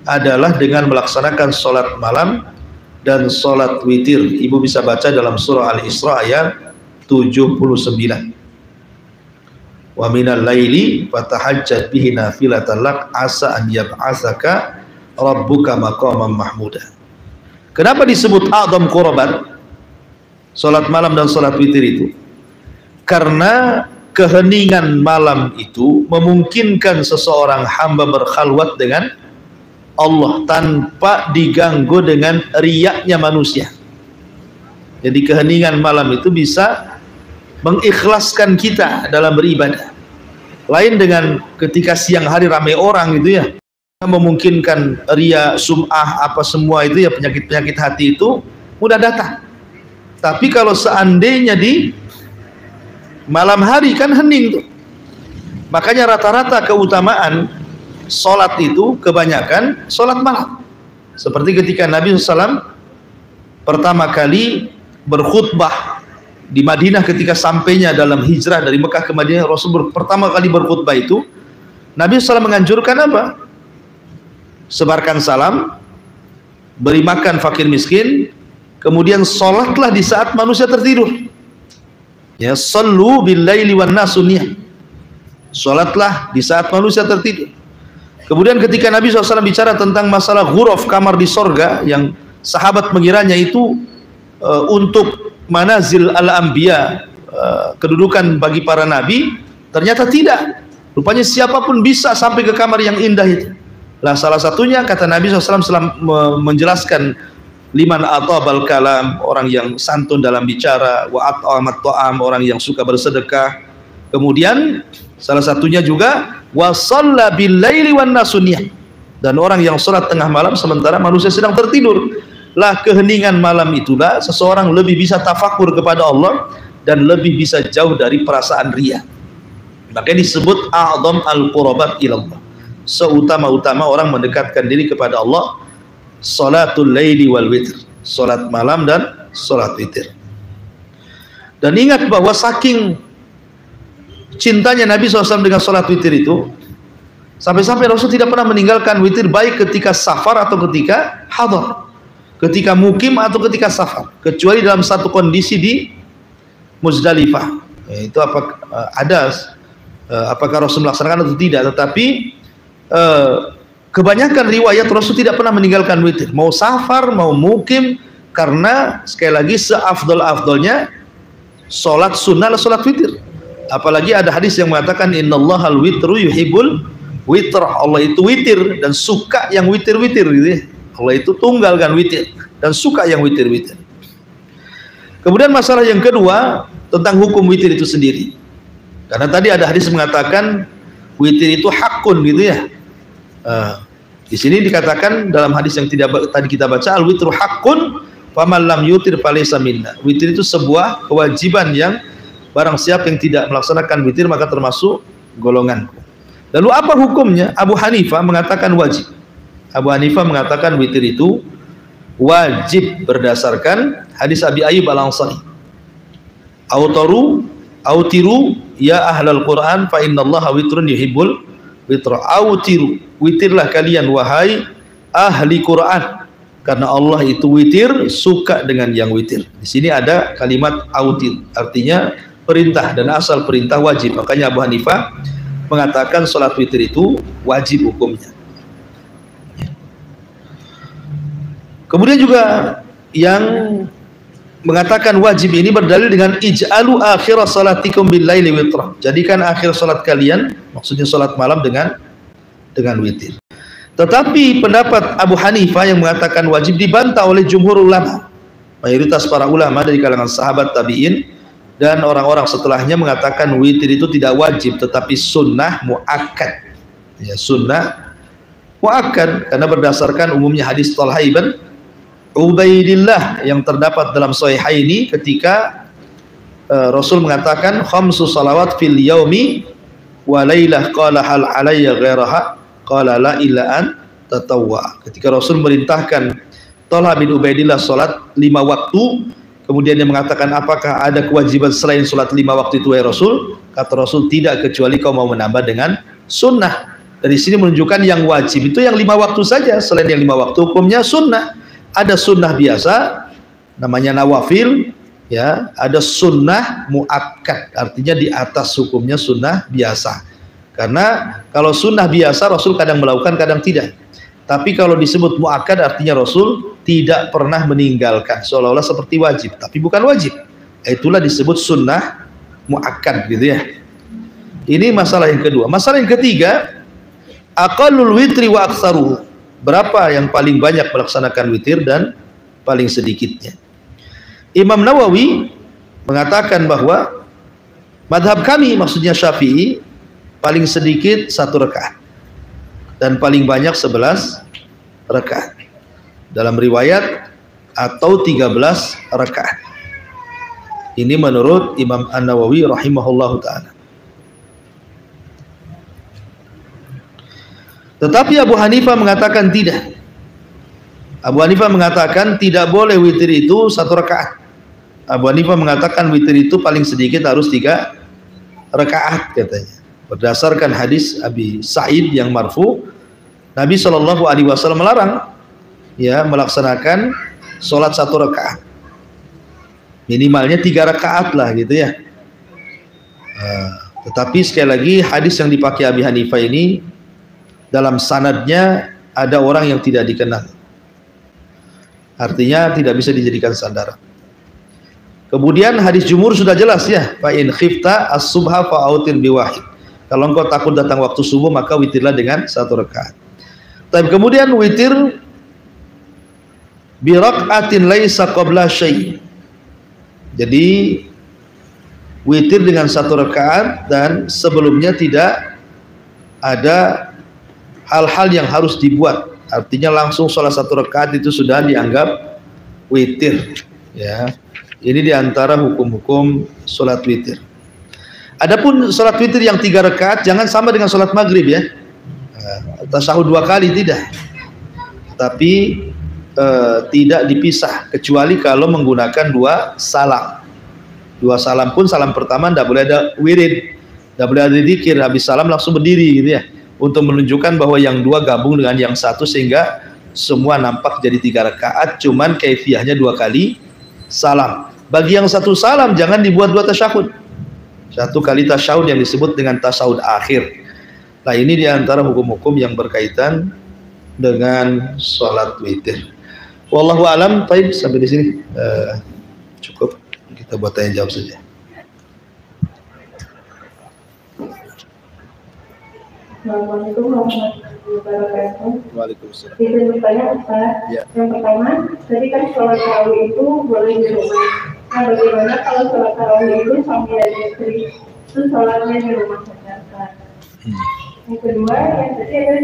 adalah dengan melaksanakan salat malam dan salat witir. Ibu bisa baca dalam surah Al-Isra ayat 79. Wa minal laili fatahajjat bihi nafilatan lak asa an yab'atsaka rabbuka maqaman mahmuda. Kenapa disebut a'zam qurbat salat malam dan salat witir itu? Karena keheningan malam itu memungkinkan seseorang hamba berkhalwat dengan Allah tanpa diganggu dengan riyaknya manusia. Jadi keheningan malam itu bisa mengikhlaskan kita dalam beribadah. Lain dengan ketika siang hari ramai orang gitu ya, memungkinkan riya, sum'ah, apa semua itu ya, penyakit-penyakit hati itu mudah datang. Tapi kalau seandainya di malam hari kan hening tuh. Makanya rata-rata keutamaan sholat itu kebanyakan sholat malam. Seperti ketika Nabi SAW pertama kali berkhutbah di Madinah, ketika sampainya dalam hijrah dari Mekah ke Madinah, Rasul pertama kali berkhutbah itu Nabi SAW menganjurkan apa? Sebarkan salam, beri makan fakir miskin, kemudian sholatlah di saat manusia tertidur. Ya, sallu bil laili wan nasu niyam, sholatlah di saat manusia tertidur. Kemudian ketika Nabi SAW bicara tentang masalah ghuraf, kamar di sorga, yang sahabat mengiranya itu untuk manazil al-anbiya, kedudukan bagi para nabi, Ternyata tidak. Rupanya siapapun bisa sampai ke kamar yang indah itu. Lah salah satunya kata Nabi SAW menjelaskan liman atabal kalam, orang yang santun dalam bicara, wa at'amat ta'am, orang yang suka bersedekah. Kemudian salah satunya juga wa shalla bil laili wan nasuniyah, dan orang yang salat tengah malam sementara manusia sedang tertidur. Lah keheningan malam itulah seseorang lebih bisa tafakur kepada Allah dan lebih bisa jauh dari perasaan riya. Makanya disebut a'dham al-qurbat ilallah, seutama-utama orang mendekatkan diri kepada Allah, salatul laili wal witr, salat malam dan salat witir. Dan ingat bahwa saking cintanya Nabi SAW dengan salat witir itu, sampai-sampai Rasul tidak pernah meninggalkan witir, baik ketika safar atau ketika hadar, ketika mukim atau ketika safar, kecuali dalam satu kondisi di Muzdalifah. Itu apakah Rasul melaksanakan atau tidak, tetapi kebanyakan riwayat Rasul tidak pernah meninggalkan witir, mau safar mau mukim, karena sekali lagi seafdol-afdolnya sholat sunnah adalah sholat witir. Apalagi ada hadis yang mengatakan innallahal witru yuhibbul witr, Allah itu witir dan suka yang witir-witir gitu ya. Allah itu tunggal kan witir dan suka yang witir-witir. Kemudian masalah yang kedua tentang hukum witir itu sendiri, karena tadi ada hadis mengatakan witir itu hakun gitu ya. Di sini dikatakan dalam hadis yang tadi kita baca, al witru hakun faman lam yutir falaysa minna. Witir itu sebuah kewajiban yang barang siapa yang tidak melaksanakan witir maka termasuk golonganku. Lalu apa hukumnya? Abu Hanifah mengatakan wajib. Abu Hanifah mengatakan witir itu wajib berdasarkan hadis Abi Ayyub Al-Ansari, autiru ya ahlal Quran fa innallaha witrun yuhibbul witra. Autiru, witirlah kalian wahai ahli Quran, karena Allah itu witir, suka dengan yang witir. Di sini ada kalimat autir, artinya perintah, dan asal perintah wajib. Makanya Abu Hanifah mengatakan sholat witir itu wajib hukumnya. Kemudian juga yang mengatakan wajib ini berdalil dengan ij'alu akhir salatikum bil laili witra. Jadikan akhir salat kalian, maksudnya salat malam dengan witir. Tetapi pendapat Abu Hanifah yang mengatakan wajib dibantah oleh jumhur ulama. Mayoritas para ulama dari kalangan sahabat tabi'in dan orang-orang setelahnya mengatakan witir itu tidak wajib tetapi sunnah muakkad. Ya, sunnah muakkad, karena berdasarkan umumnya hadis Talha ibn Ubaidillah yang terdapat dalam Sahihaini ketika Rasul mengatakan khamsu salawat fil yaumi wa lailah, qala hal alayya ghairaha, qala la illa an tatawwa. Ketika Rasul merintahkan Talha bin Ubaidillah salat 5 waktu, kemudian dia mengatakan apakah ada kewajiban selain salat 5 waktu itu ya Rasul? Kata Rasul, tidak, kecuali kau mau menambah dengan sunnah. Dari sini menunjukkan yang wajib itu yang 5 waktu saja, selain yang 5 waktu hukumnya sunnah. Ada sunnah biasa namanya nawafil, ya, ada sunnah muakkad, artinya di atas hukumnya sunnah biasa. Karena kalau sunnah biasa Rasul kadang melakukan kadang tidak, tapi kalau disebut muakkad artinya Rasul tidak pernah meninggalkan, seolah-olah seperti wajib tapi bukan wajib. Itulah disebut sunnah muakkad gitu ya. Ini masalah yang kedua. Masalah yang ketiga, aqallul witri wa aktsaruhu. Berapa yang paling banyak melaksanakan witir dan paling sedikitnya? Imam Nawawi mengatakan bahwa madhab kami, maksudnya Syafi'i, paling sedikit 1 rakaat dan paling banyak 11 rakaat. Dalam riwayat atau 13 rakaat. Ini menurut Imam An-Nawawi rahimahullahu ta'ala. Tetapi Abu Hanifah mengatakan tidak. Abu Hanifah mengatakan tidak boleh witir itu 1 rakaat. Abu Hanifah mengatakan witir itu paling sedikit harus 3 rakaat katanya. Berdasarkan hadis Abi Sa'id yang marfu, Nabi SAW melarang ya melaksanakan sholat 1 rakaat. Minimalnya 3 rakaat lah gitu ya. Tetapi sekali lagi hadis yang dipakai Abi Hanifah ini dalam sanadnya ada orang yang tidak dikenal, artinya tidak bisa dijadikan sandaran. Kemudian hadis jumhur sudah jelas ya, fa in khifta as-subha fa autir biwahid. Kalau engkau takut datang waktu subuh maka witirlah dengan 1 rakaat. Tapi kemudian witir bi rakaatin laisa qabla syai'. Jadi witir dengan 1 rakaat dan sebelumnya tidak ada hal-hal yang harus dibuat. Artinya langsung sholat 1 rakaat itu sudah dianggap witir. Ya, ini diantara hukum-hukum sholat witir. Adapun sholat witir yang 3 rakaat jangan sama dengan sholat maghrib ya. Tasyahud 2 kali tidak. Tapi tidak dipisah kecuali kalau menggunakan 2 salam. 2 salam pun salam pertama tidak boleh ada wirid, tidak boleh ada zikir, habis salam langsung berdiri gitu ya, untuk menunjukkan bahwa yang 2 gabung dengan yang 1 sehingga semua nampak jadi 3 rakaat, cuman kaifiyahnya 2 kali salam. Bagi yang 1 salam jangan dibuat 2 tasyahud, 1 kali tasyahud yang disebut dengan tasyahud akhir. Nah ini diantara hukum-hukum yang berkaitan dengan sholat witir. Wallahu alam. Baik, sampai di sini cukup. Kita buat tanya jawab saja. Assalamualaikum warahmatullahi wabarakatuh. Waalaikumsalam. Izin bertanya Ustaz. Ya. Yang pertama, tadi kan sholat tarawih itu boleh di rumah. Nah, bagaimana kalau sholat tarawih itu suami dan istri itu sholatnya di rumah saja? Yang kedua, yang tadi ada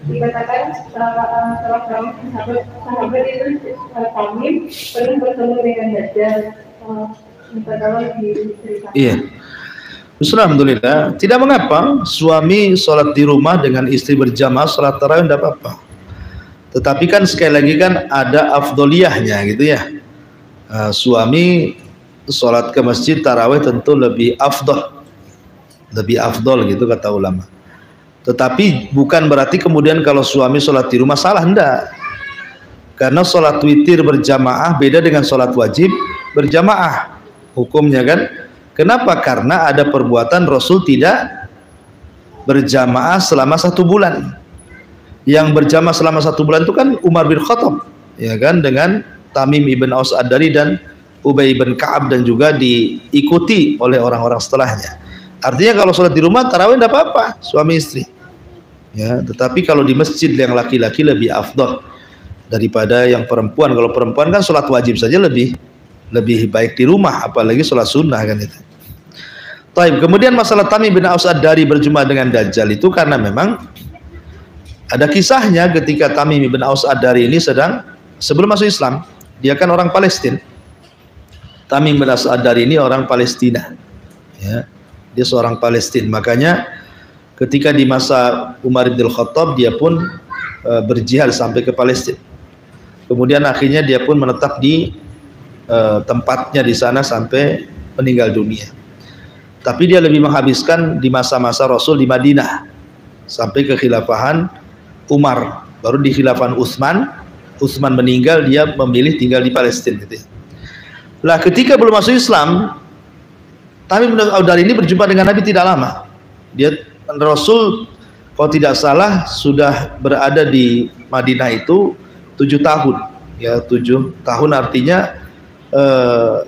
dikatakan sholat tarawih sahabat itu tamim perlu bertemu dengan dajjal. Minta tolong diceritakan. Iya. Alhamdulillah, tidak mengapa suami sholat di rumah dengan istri berjamaah sholat tarawih, tidak apa-apa. Tetapi kan sekali lagi kan ada afdoliyahnya gitu ya. Suami sholat ke masjid tarawih tentu lebih afdol gitu kata ulama. Tetapi bukan berarti kemudian kalau suami sholat di rumah salah, enggak. Karena sholat witir berjamaah beda dengan sholat wajib berjamaah hukumnya kan. Kenapa? Karena ada perbuatan Rasul tidak berjamaah selama 1 bulan. Yang berjamaah selama 1 bulan itu kan Umar bin Khattab, ya kan, dengan Tamim ibn Aus Ad-Dari dan Ubay bin Ka'ab, dan juga diikuti oleh orang-orang setelahnya. Artinya kalau sholat di rumah tarawih tidak apa-apa suami istri. Ya, tetapi kalau di masjid yang laki-laki lebih afdal daripada yang perempuan. Kalau perempuan kan sholat wajib saja lebih baik di rumah, apalagi sholat sunnah kan itu. Taib. Kemudian masalah Tamim bin Aus Ad-Dari berjumpa dengan Dajjal itu karena memang ada kisahnya ketika Tamim bin Aus Ad-Dari ini sedang sebelum masuk Islam, dia kan orang Palestina. Tamim bin Aus Ad-Dari ini orang Palestina. Ya, dia seorang Palestina. Makanya ketika di masa Umar bin Khattab dia pun berjihad sampai ke Palestina. Kemudian akhirnya dia pun menetap di tempatnya di sana sampai meninggal dunia. Tapi dia lebih menghabiskan di masa-masa Rasul di Madinah sampai ke khilafahan Umar. Baru di khilafahan Utsman meninggal, dia memilih tinggal di Palestina gitu. Lah ketika belum masuk Islam, Tamim bin Aus Ad-Dari ini berjumpa dengan Nabi tidak lama. Dia Rasul kalau tidak salah sudah berada di Madinah itu 7 tahun. Ya 7 tahun artinya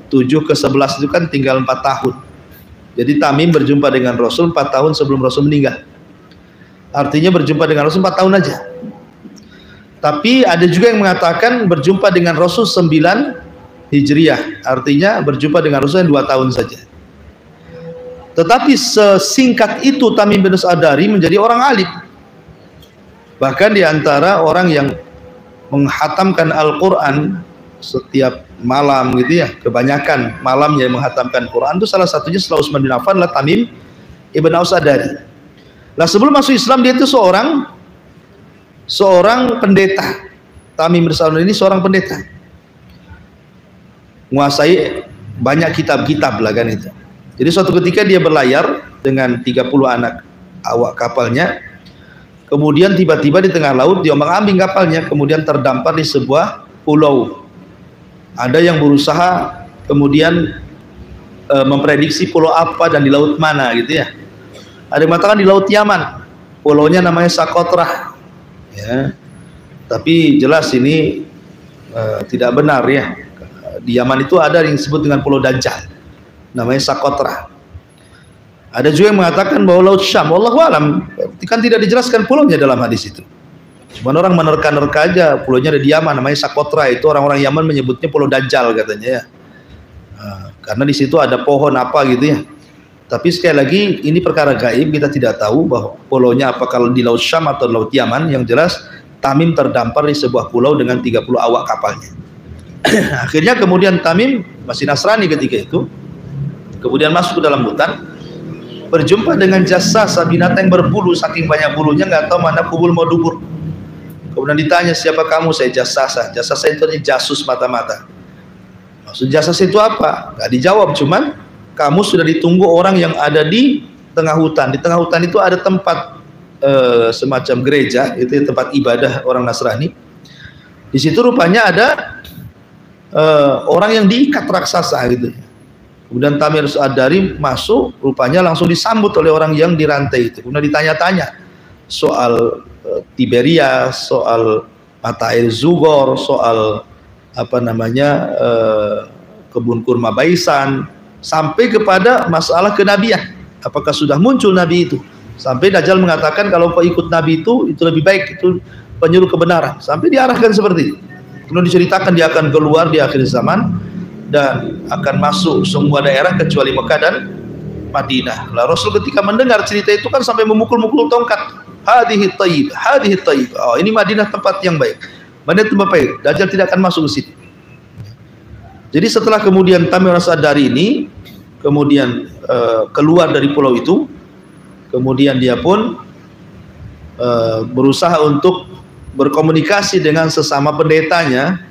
7 ke 11 itu kan tinggal 4 tahun. Jadi Tamim berjumpa dengan Rasul 4 tahun sebelum Rasul meninggal. Artinya berjumpa dengan Rasul 4 tahun aja. Tapi ada juga yang mengatakan berjumpa dengan Rasul 9 Hijriah. Artinya berjumpa dengan Rasul 2 tahun saja. Tetapi sesingkat itu Tamim bin Aus Ad-Dari menjadi orang alim. Bahkan di antara orang yang menghatamkan Al-Quran setiap malam gitu ya, kebanyakan malamnya menghatamkan Quran itu salah satunya setelah Utsman bin Affan adalah Tamim ibn Aus Ad-Dari. Lah sebelum masuk Islam dia itu seorang pendeta. Tamim bin Aus Ad-Dari ini seorang pendeta, menguasai banyak kitab-kitab lah kan itu. Jadi suatu ketika dia berlayar dengan 30 anak awak kapalnya, kemudian tiba-tiba di tengah laut diombang-ambing kapalnya, kemudian terdampar di sebuah pulau. Ada yang berusaha kemudian memprediksi pulau apa dan di laut mana gitu ya. Ada yang mengatakan di laut Yaman, pulaunya namanya Sakotrah ya. Tapi jelas ini tidak benar ya. Di Yaman itu ada yang disebut dengan Pulau Dajjal, namanya Socotra. Ada juga yang mengatakan bahwa Laut Syam, wallahu alam, kan tidak dijelaskan pulaunya dalam hadis itu. Cuma orang menerka-nerka aja, pulaunya ada di Yaman, namanya Socotra. Itu orang-orang Yaman menyebutnya Pulau Dajjal katanya ya. Karena di situ ada pohon apa gitu ya. Tapi sekali lagi ini perkara gaib, kita tidak tahu bahwa pulaunya apakah di Laut Syam atau Laut Yaman. Yang jelas Tamim terdampar di sebuah pulau dengan 30 awak kapalnya. Akhirnya kemudian Tamim masih Nasrani ketika itu, kemudian masuk ke dalam hutan, berjumpa dengan jassasa, binatang yang berbulu, saking banyak bulunya nggak tahu mana kubul mau dubur. Kemudian ditanya, siapa kamu? Saya jassasa. Jassasa itu artinya jasus mata-mata. Maksud jassasa itu apa? Nggak dijawab, cuman kamu sudah ditunggu orang yang ada di tengah hutan. Di tengah hutan itu ada tempat semacam gereja, itu tempat ibadah orang Nasrani. Di situ rupanya ada orang yang diikat raksasa gitu. Kemudian Tamim As-Sa'dari masuk, rupanya langsung disambut oleh orang yang dirantai itu. Kemudian ditanya-tanya soal Tiberias, soal mata air Zugor, soal apa namanya kebun kurma Baisan, sampai kepada masalah kenabian. Apakah sudah muncul nabi itu? Sampai Dajjal mengatakan kalau kau ikut nabi itu lebih baik, itu penyuruh kebenaran. Sampai diarahkan seperti itu. Kemudian diceritakan dia akan keluar di akhir zaman dan akan masuk semua daerah kecuali Mekah dan Madinah. Lah Rasul ketika mendengar cerita itu kan sampai memukul-mukul tongkat. Hadhihi thayyib, hadhihi thayyib. Oh, ini Madinah tempat yang baik. Madinah tempat baik. Dajjal tidak akan masuk ke situ. Jadi setelah kemudian Tamim As-Sa'dari ini kemudian keluar dari pulau itu, kemudian dia pun berusaha untuk berkomunikasi dengan sesama pendetanya,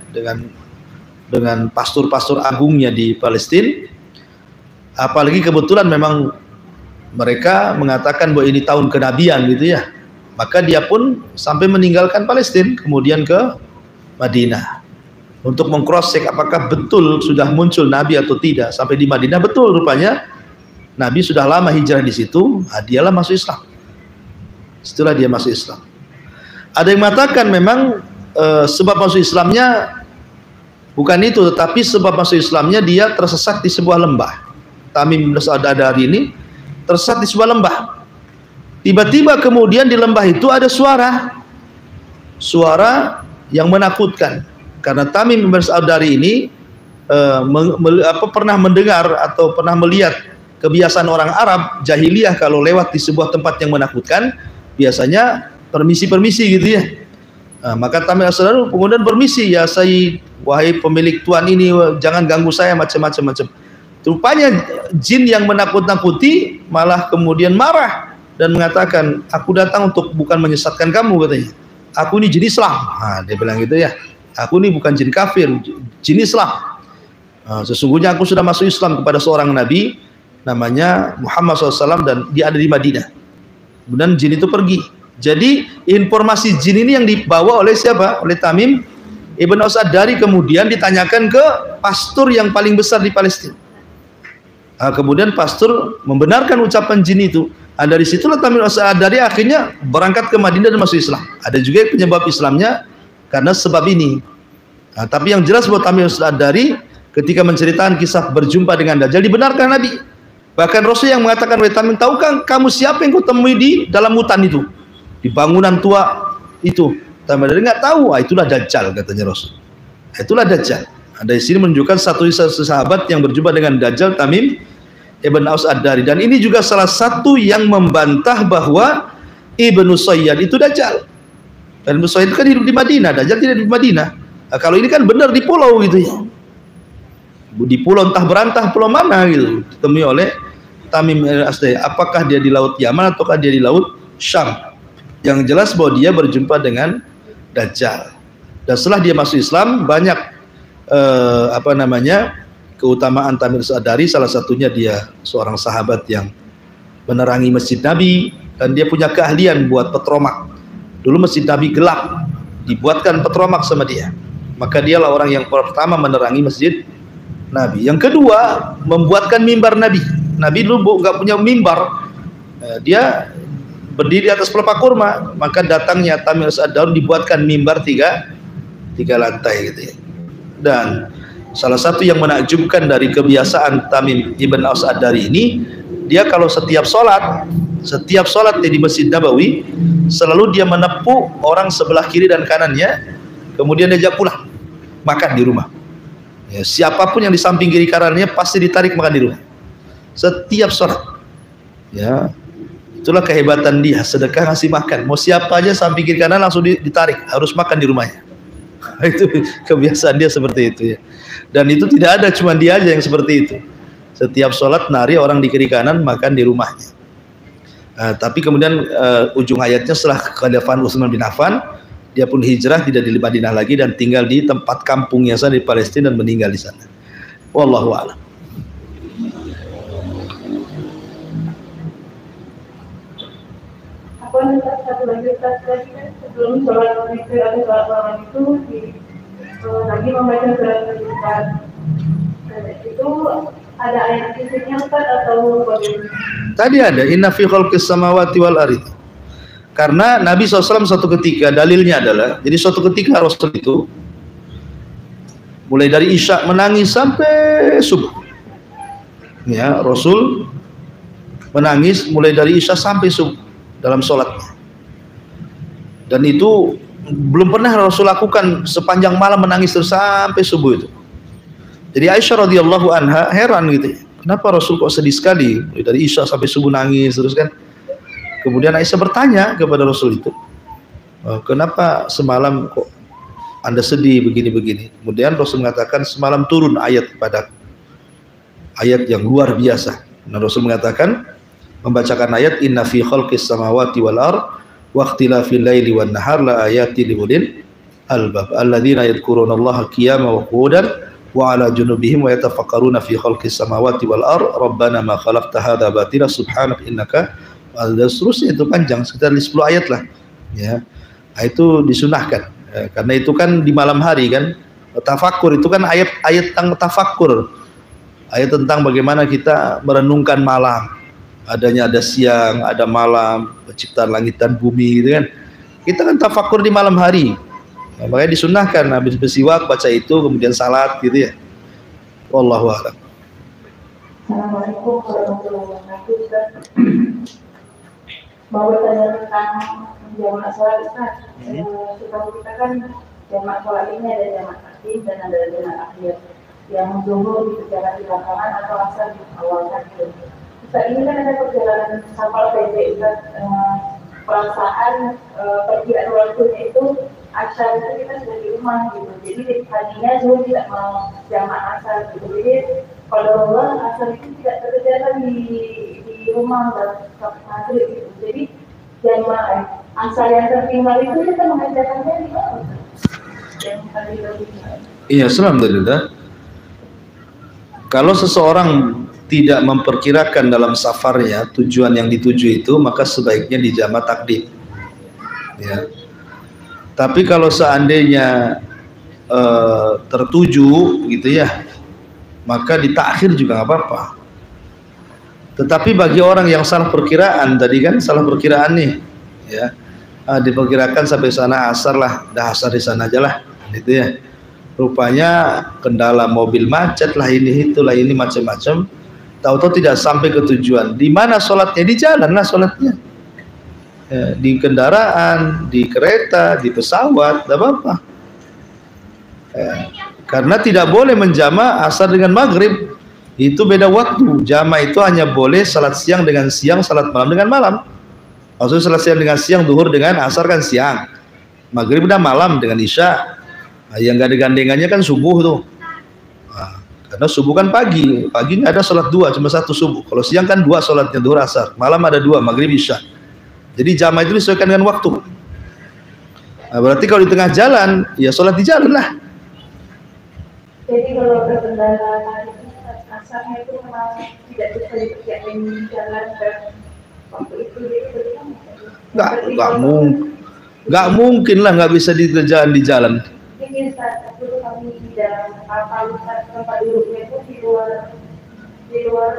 dengan pastor-pastor agungnya di Palestina. Apalagi kebetulan memang mereka mengatakan bahwa ini tahun kenabian gitu ya. Maka dia pun sampai meninggalkan Palestina, kemudian ke Madinah untuk mengcross check apakah betul sudah muncul nabi atau tidak. Sampai di Madinah betul rupanya nabi sudah lama hijrah di situ. Dialah masuk Islam. Setelah dia masuk Islam, ada yang mengatakan memang sebab masuk Islamnya bukan itu, tetapi sebab masuk Islamnya dia tersesat di sebuah lembah. Tamim As-Sa'dari ini tersesat di sebuah lembah. Tiba-tiba kemudian di lembah itu ada suara yang menakutkan. Karena Tamim As-Sa'dari ini pernah mendengar atau pernah melihat kebiasaan orang Arab jahiliyah, kalau lewat di sebuah tempat yang menakutkan biasanya permisi-permisi gitu ya. Maka Tamim As-Sa'dari kemudian permisi, ya Sayyid, wahai pemilik tuan ini, jangan ganggu saya, macam-macam. Rupanya jin yang menakut-nakuti malah kemudian marah dan mengatakan, aku datang untuk bukan menyesatkan kamu katanya. Aku ini jin Islam. Dia bilang gitu ya. Aku ini bukan jin kafir, jin Islam. Sesungguhnya aku sudah masuk Islam kepada seorang nabi namanya Muhammad SAW dan dia ada di Madinah. Kemudian jin itu pergi. Jadi informasi jin ini yang dibawa oleh siapa? Oleh Tamim Ibn As-Sa'dari, kemudian ditanyakan ke pastor yang paling besar di Palestina. Kemudian pastor membenarkan ucapan jin itu. Dari situlah Tamim As-Sa'dari akhirnya berangkat ke Madinah dan masuk Islam. Ada juga penyebab Islamnya karena sebab ini. Tapi yang jelas buat Tamim As-Sa'dari ketika menceritakan kisah berjumpa dengan Dajjal dibenarkan Nabi. Bahkan Rasul yang mengatakan, wahai Tamim, tahukah kamu siapa yang kau temui di dalam hutan itu, di bangunan tua itu? Tamim As-Sa'dari nggak tahu. Itulah Dajjal katanya Rasul. Itulah Dajjal. Dari sini menunjukkan satu sahabat yang berjumpa dengan Dajjal, Tamim Ibn As-Sa'dari. Dan ini juga salah satu yang membantah bahwa Ibnu Sayyad itu Dajjal. Dan Ibnu Sayyad kan hidup di Madinah, Dajjal tidak di Madinah. Kalau ini kan benar di pulau gitu ya. Di pulau entah berantah pulau mana gitu, ditemui oleh Tamim As-Sa'dari. Apakah dia di Laut Yaman ataukah dia di Laut Syam? Yang jelas bahwa dia berjumpa dengan Dajjal. Dan setelah dia masuk Islam, banyak keutamaan Tamim As-Sa'dari. Salah satunya dia seorang sahabat yang menerangi Masjid Nabi, dan dia punya keahlian buat petromak. Dulu Masjid Nabi gelap, dibuatkan petromak sama dia. Maka dialah orang yang pertama menerangi Masjid Nabi. Yang kedua, membuatkan mimbar Nabi. Nabi dulu nggak punya mimbar, dia berdiri atas pelepah kurma. Maka datangnya Tamim As-Sa'dari dibuatkan mimbar tiga lantai gitu ya. Dan Salah satu yang menakjubkan dari kebiasaan Tamim ibn Aus Ad-Dari ini, dia kalau setiap sholat dia di Masjid Nabawi, selalu dia menepuk orang sebelah kiri dan kanannya, kemudian dia pulang makan di rumah. Ya, siapapun yang di samping kiri kanannya pasti ditarik makan di rumah. Setiap sholat. Ya, itulah kehebatan dia, sedekah ngasih makan. Mau siapa aja samping kiri kanan langsung ditarik, harus makan di rumahnya. Itu kebiasaan dia seperti itu ya. Dan itu tidak ada, cuma dia aja yang seperti itu. Setiap sholat nari orang di kiri kanan makan di rumahnya. Tapi kemudian ujung ayatnya setelah kekhalifahan Utsman bin Affan, dia pun hijrah, tidak di Madinah lagi dan tinggal di tempat kampungnya sana di Palestina dan meninggal di sana. Wallahu a'lam. Aku minta satu lagi tadi kan sebelum sholat zikir atau sholat malam itu lagi membaca surat Al-Baqarah. Itu ada ayat fisiknya Ustaz atau bagaimana? Tadi ada inna fi khalqis samawati wal ardi. Karena Nabi SAW suatu ketika, dalilnya adalah, jadi suatu ketika Rasul itu mulai dari Isya menangis sampai subuh. Ya, Rasul menangis mulai dari Isya sampai subuh dalam sholatnya. Dan itu belum pernah Rasul lakukan sepanjang malam menangis terus sampai subuh itu. Jadi Aisyah radhiyallahu anha heran gitu, kenapa Rasul kok sedih sekali dari Isya sampai subuh nangis terus kan? Kemudian Aisyah bertanya kepada Rasul itu, kenapa semalam kok Anda sedih begini-begini? Kemudian Rasul mengatakan semalam turun ayat kepada ayat yang luar biasa. Nah, Rasul mengatakan, membacakan ayat inna fi khalqis samawati wal ard wa ikhtilafil laili wan nahar la ayatin liulil albab alladzina yadhkurunallaha qiyaman wa qu'udan wa ala junubihim wa yatafakkaruna fi khalqis samawati wal ard rabbana ma khalaqta hadza batila subhanaka innaka seterusnya. Itu panjang, sekitar 10 ayat lah ya. Itu disunahkan karena itu kan di malam hari kan, tafakkur itu kan ayat tentang tafakkur, ayat tentang bagaimana kita merenungkan malam, adanya ada siang, ada malam, penciptaan langit dan bumi gitu kan. Kita kan tafakkur di malam hari. Nah, makanya disunahkan habis bersiwak baca itu kemudian salat gitu ya. Wallahu a'lam. Assalamualaikum warahmatullahi wabarakatuh. Mau bertanya tentang jamaah sholat Ustaz. Setahu kita kan jamaah sholat ini ada jamaah takdim dan ada jamaah akhir. Yang zuhur dikerjakan di belakangan atau asar di awal takdim. Ustaz, ini kan ada perjalanan kapal pendek Ustaz. Perasaan perkiraan waktunya itu asar itu kita sudah di rumah gitu. Jadi tadinya zuhur tidak mau jamaah asar gitu. Jadi kalau Allah asar itu tidak terjadi di rumah dan maghrib gitu. Jadi jamaah asar yang tertinggal itu kita mengajarkannya di mana? Yang tadi lebih. Iya, alhamdulillah. Kalau seseorang tidak memperkirakan dalam safarnya tujuan yang dituju itu, maka sebaiknya di jamaah takdim. Ya. Tapi kalau seandainya tertuju gitu ya, maka ditakhir juga nggak apa-apa. Tetapi bagi orang yang salah perkiraan, tadi kan salah perkiraan nih, ya, diperkirakan sampai sana asar lah, dah asar di sana aja lah, gitu ya. Rupanya kendala mobil macet lah, ini itulah ini macam-macam. Tahu-tahu tidak sampai ke tujuan. Di mana sholatnya? Di jalan lah sholatnya. Ya, di kendaraan, di kereta, di pesawat, tidak apa-apa. Ya, karena tidak boleh menjama asar dengan maghrib. Itu beda waktu. Jama itu hanya boleh salat siang dengan siang, salat malam dengan malam. Maksudnya salat siang dengan siang, duhur dengan asar kan siang, maghrib udah malam dengan isya. Nah, yang gak ada gandengannya kan subuh tuh. Nah, karena subuh kan pagi nggak ada sholat dua, cuma satu subuh. Kalau siang kan dua sholatnya, duhur asar, malam ada dua, maghrib isya. Jadi jamaah itu disesuaikan dengan waktu. Nah, berarti kalau di tengah jalan, ya sholat di jalan lah. Jadi kalau berkendara asarnya itu memang tidak bisa dikerjakan di jalan dan waktu itu nggak mungkin lah nggak bisa dikerjakan di jalan. Ini saat itu kami di dalam kapal tempat duduknya itu di luar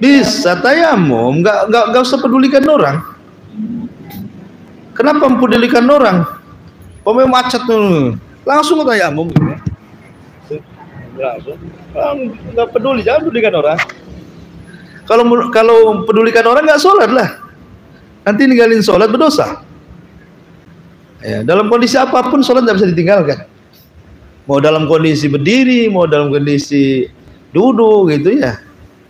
bisa tayamum, nggak usah pedulikan orang. Kenapa mempedulikan orang? Pemain macet tuh, langsung tayamum. langsung. Nggak peduli, jangan pedulikan orang. Kalau pedulikan orang nggak sholat lah. Nanti ninggalin sholat berdosa. Ya, dalam kondisi apapun sholat nggak bisa ditinggalkan. Mau dalam kondisi berdiri, mau dalam kondisi duduk gitu ya.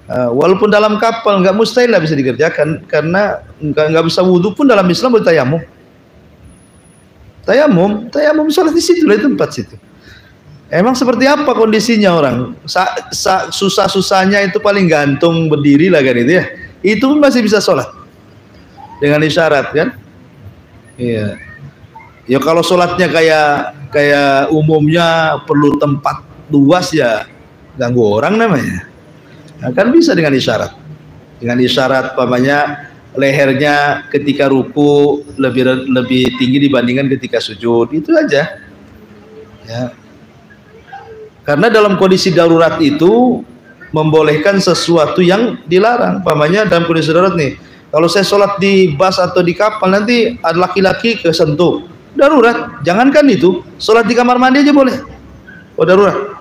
Walaupun dalam kapal nggak mustahil lah bisa dikerjakan, karena nggak bisa wudhu pun dalam Islam boleh tayamum. Tayamum sholat di situ lah, tempat situ. Emang seperti apa kondisinya orang? Susah-susahnya itu paling gantung berdiri lah kan itu ya. Itu pun masih bisa sholat dengan isyarat kan? Iya. Ya kalau sholatnya kayak umumnya perlu tempat luas ya ganggu orang namanya. Nah, kan bisa dengan isyarat. Dengan isyarat pamannya lehernya ketika ruku lebih tinggi dibandingkan ketika sujud, itu aja. Ya. Karena dalam kondisi darurat itu membolehkan sesuatu yang dilarang. Pamannya dalam kondisi darurat nih, kalau saya sholat di bus atau di kapal nanti ada laki-laki kesentuh, darurat. Jangankan itu, sholat di kamar mandi aja boleh. Oh darurat.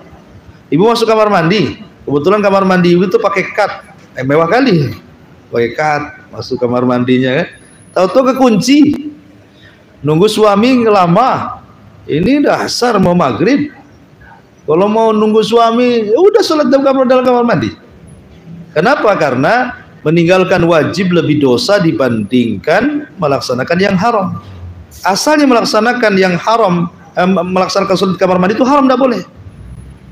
Ibu masuk kamar mandi, kebetulan kamar mandi ibu itu pakai kat, mewah kali, pakai kat masuk kamar mandinya kan. Tahu-tahu kekunci, nunggu suami lama. Ini dasar mau maghrib. Kalau mau nunggu suami, ya udah sholat dalam kamar mandi. Kenapa? Karena meninggalkan wajib lebih dosa dibandingkan melaksanakan yang haram. Asalnya melaksanakan yang haram, melaksanakan sholat di kamar mandi itu haram, tidak boleh.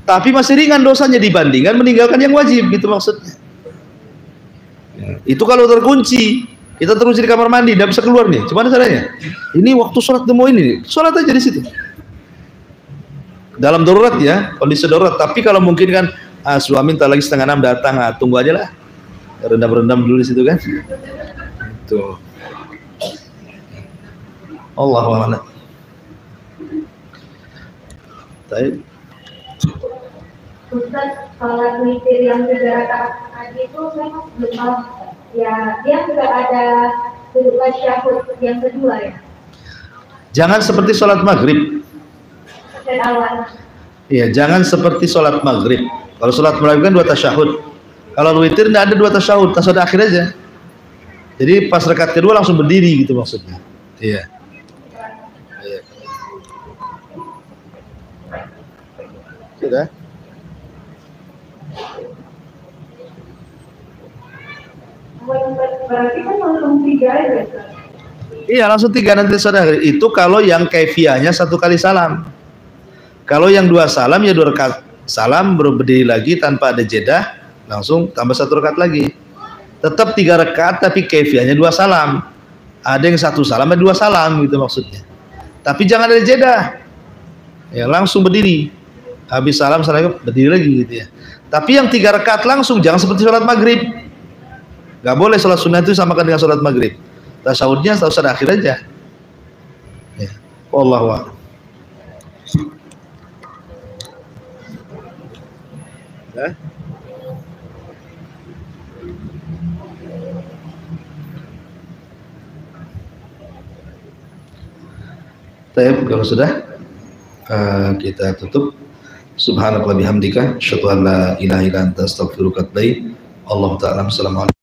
Tapi masih ringan dosanya dibandingkan meninggalkan yang wajib, gitu maksudnya. Ya, itu kalau terkunci, kita terkunci di kamar mandi, tidak bisa keluar nih. Gimana caranya? Ini waktu sholat demo ini, sholat aja di situ. Dalam darurat ya, kondisi darurat. Tapi kalau mungkin kan suami tak lagi 5:30 datang, tunggu aja lah, rendam dulu di situ kan. Itu. Allahu a'lam. Baik. Ustaz, sholat witir yang 3 rakaat tadi itu saya belum paham. Ya, dia juga ada tasyahud yang kedua ya. Jangan seperti sholat maghrib. Iya, jangan seperti sholat maghrib. Kalau sholat maghrib kan 2 tasyahud. Kalau witir tidak ada 2 tasyahud, tasyahud akhir aja. Jadi pas rakaat kedua langsung berdiri gitu maksudnya. Iya. Iya. Sudah. Berarti kan langsung 3 aja. Iya, langsung 3 nanti saudara. Itu kalau yang kaifiahnya 1 kali salam. Kalau yang 2 salam ya 2 rakaat salam baru berdiri lagi tanpa ada jeda, langsung tambah 1 rakaat lagi. Tetap 3 rakaat tapi kaifiahnya 2 salam. Ada yang 1 salam ada 2 salam gitu maksudnya. Tapi jangan ada jeda. Ya langsung berdiri. Habis salam berdiri lagi gitu ya. Tapi yang 3 rakaat langsung, jangan seperti sholat maghrib. Gak boleh sholat sunnah itu samakan dengan sholat maghrib. Tasyahudnya tasyahud akhir aja. Ya. Wallahu a'lam. Ya. Baik, kalau sudah kita tutup. Subhanakallah bihamdika, asyhadu an la ilaha illa anta, astaghfiruka wa atubu ilaik. Allahu ta'ala. Assalamualaikum.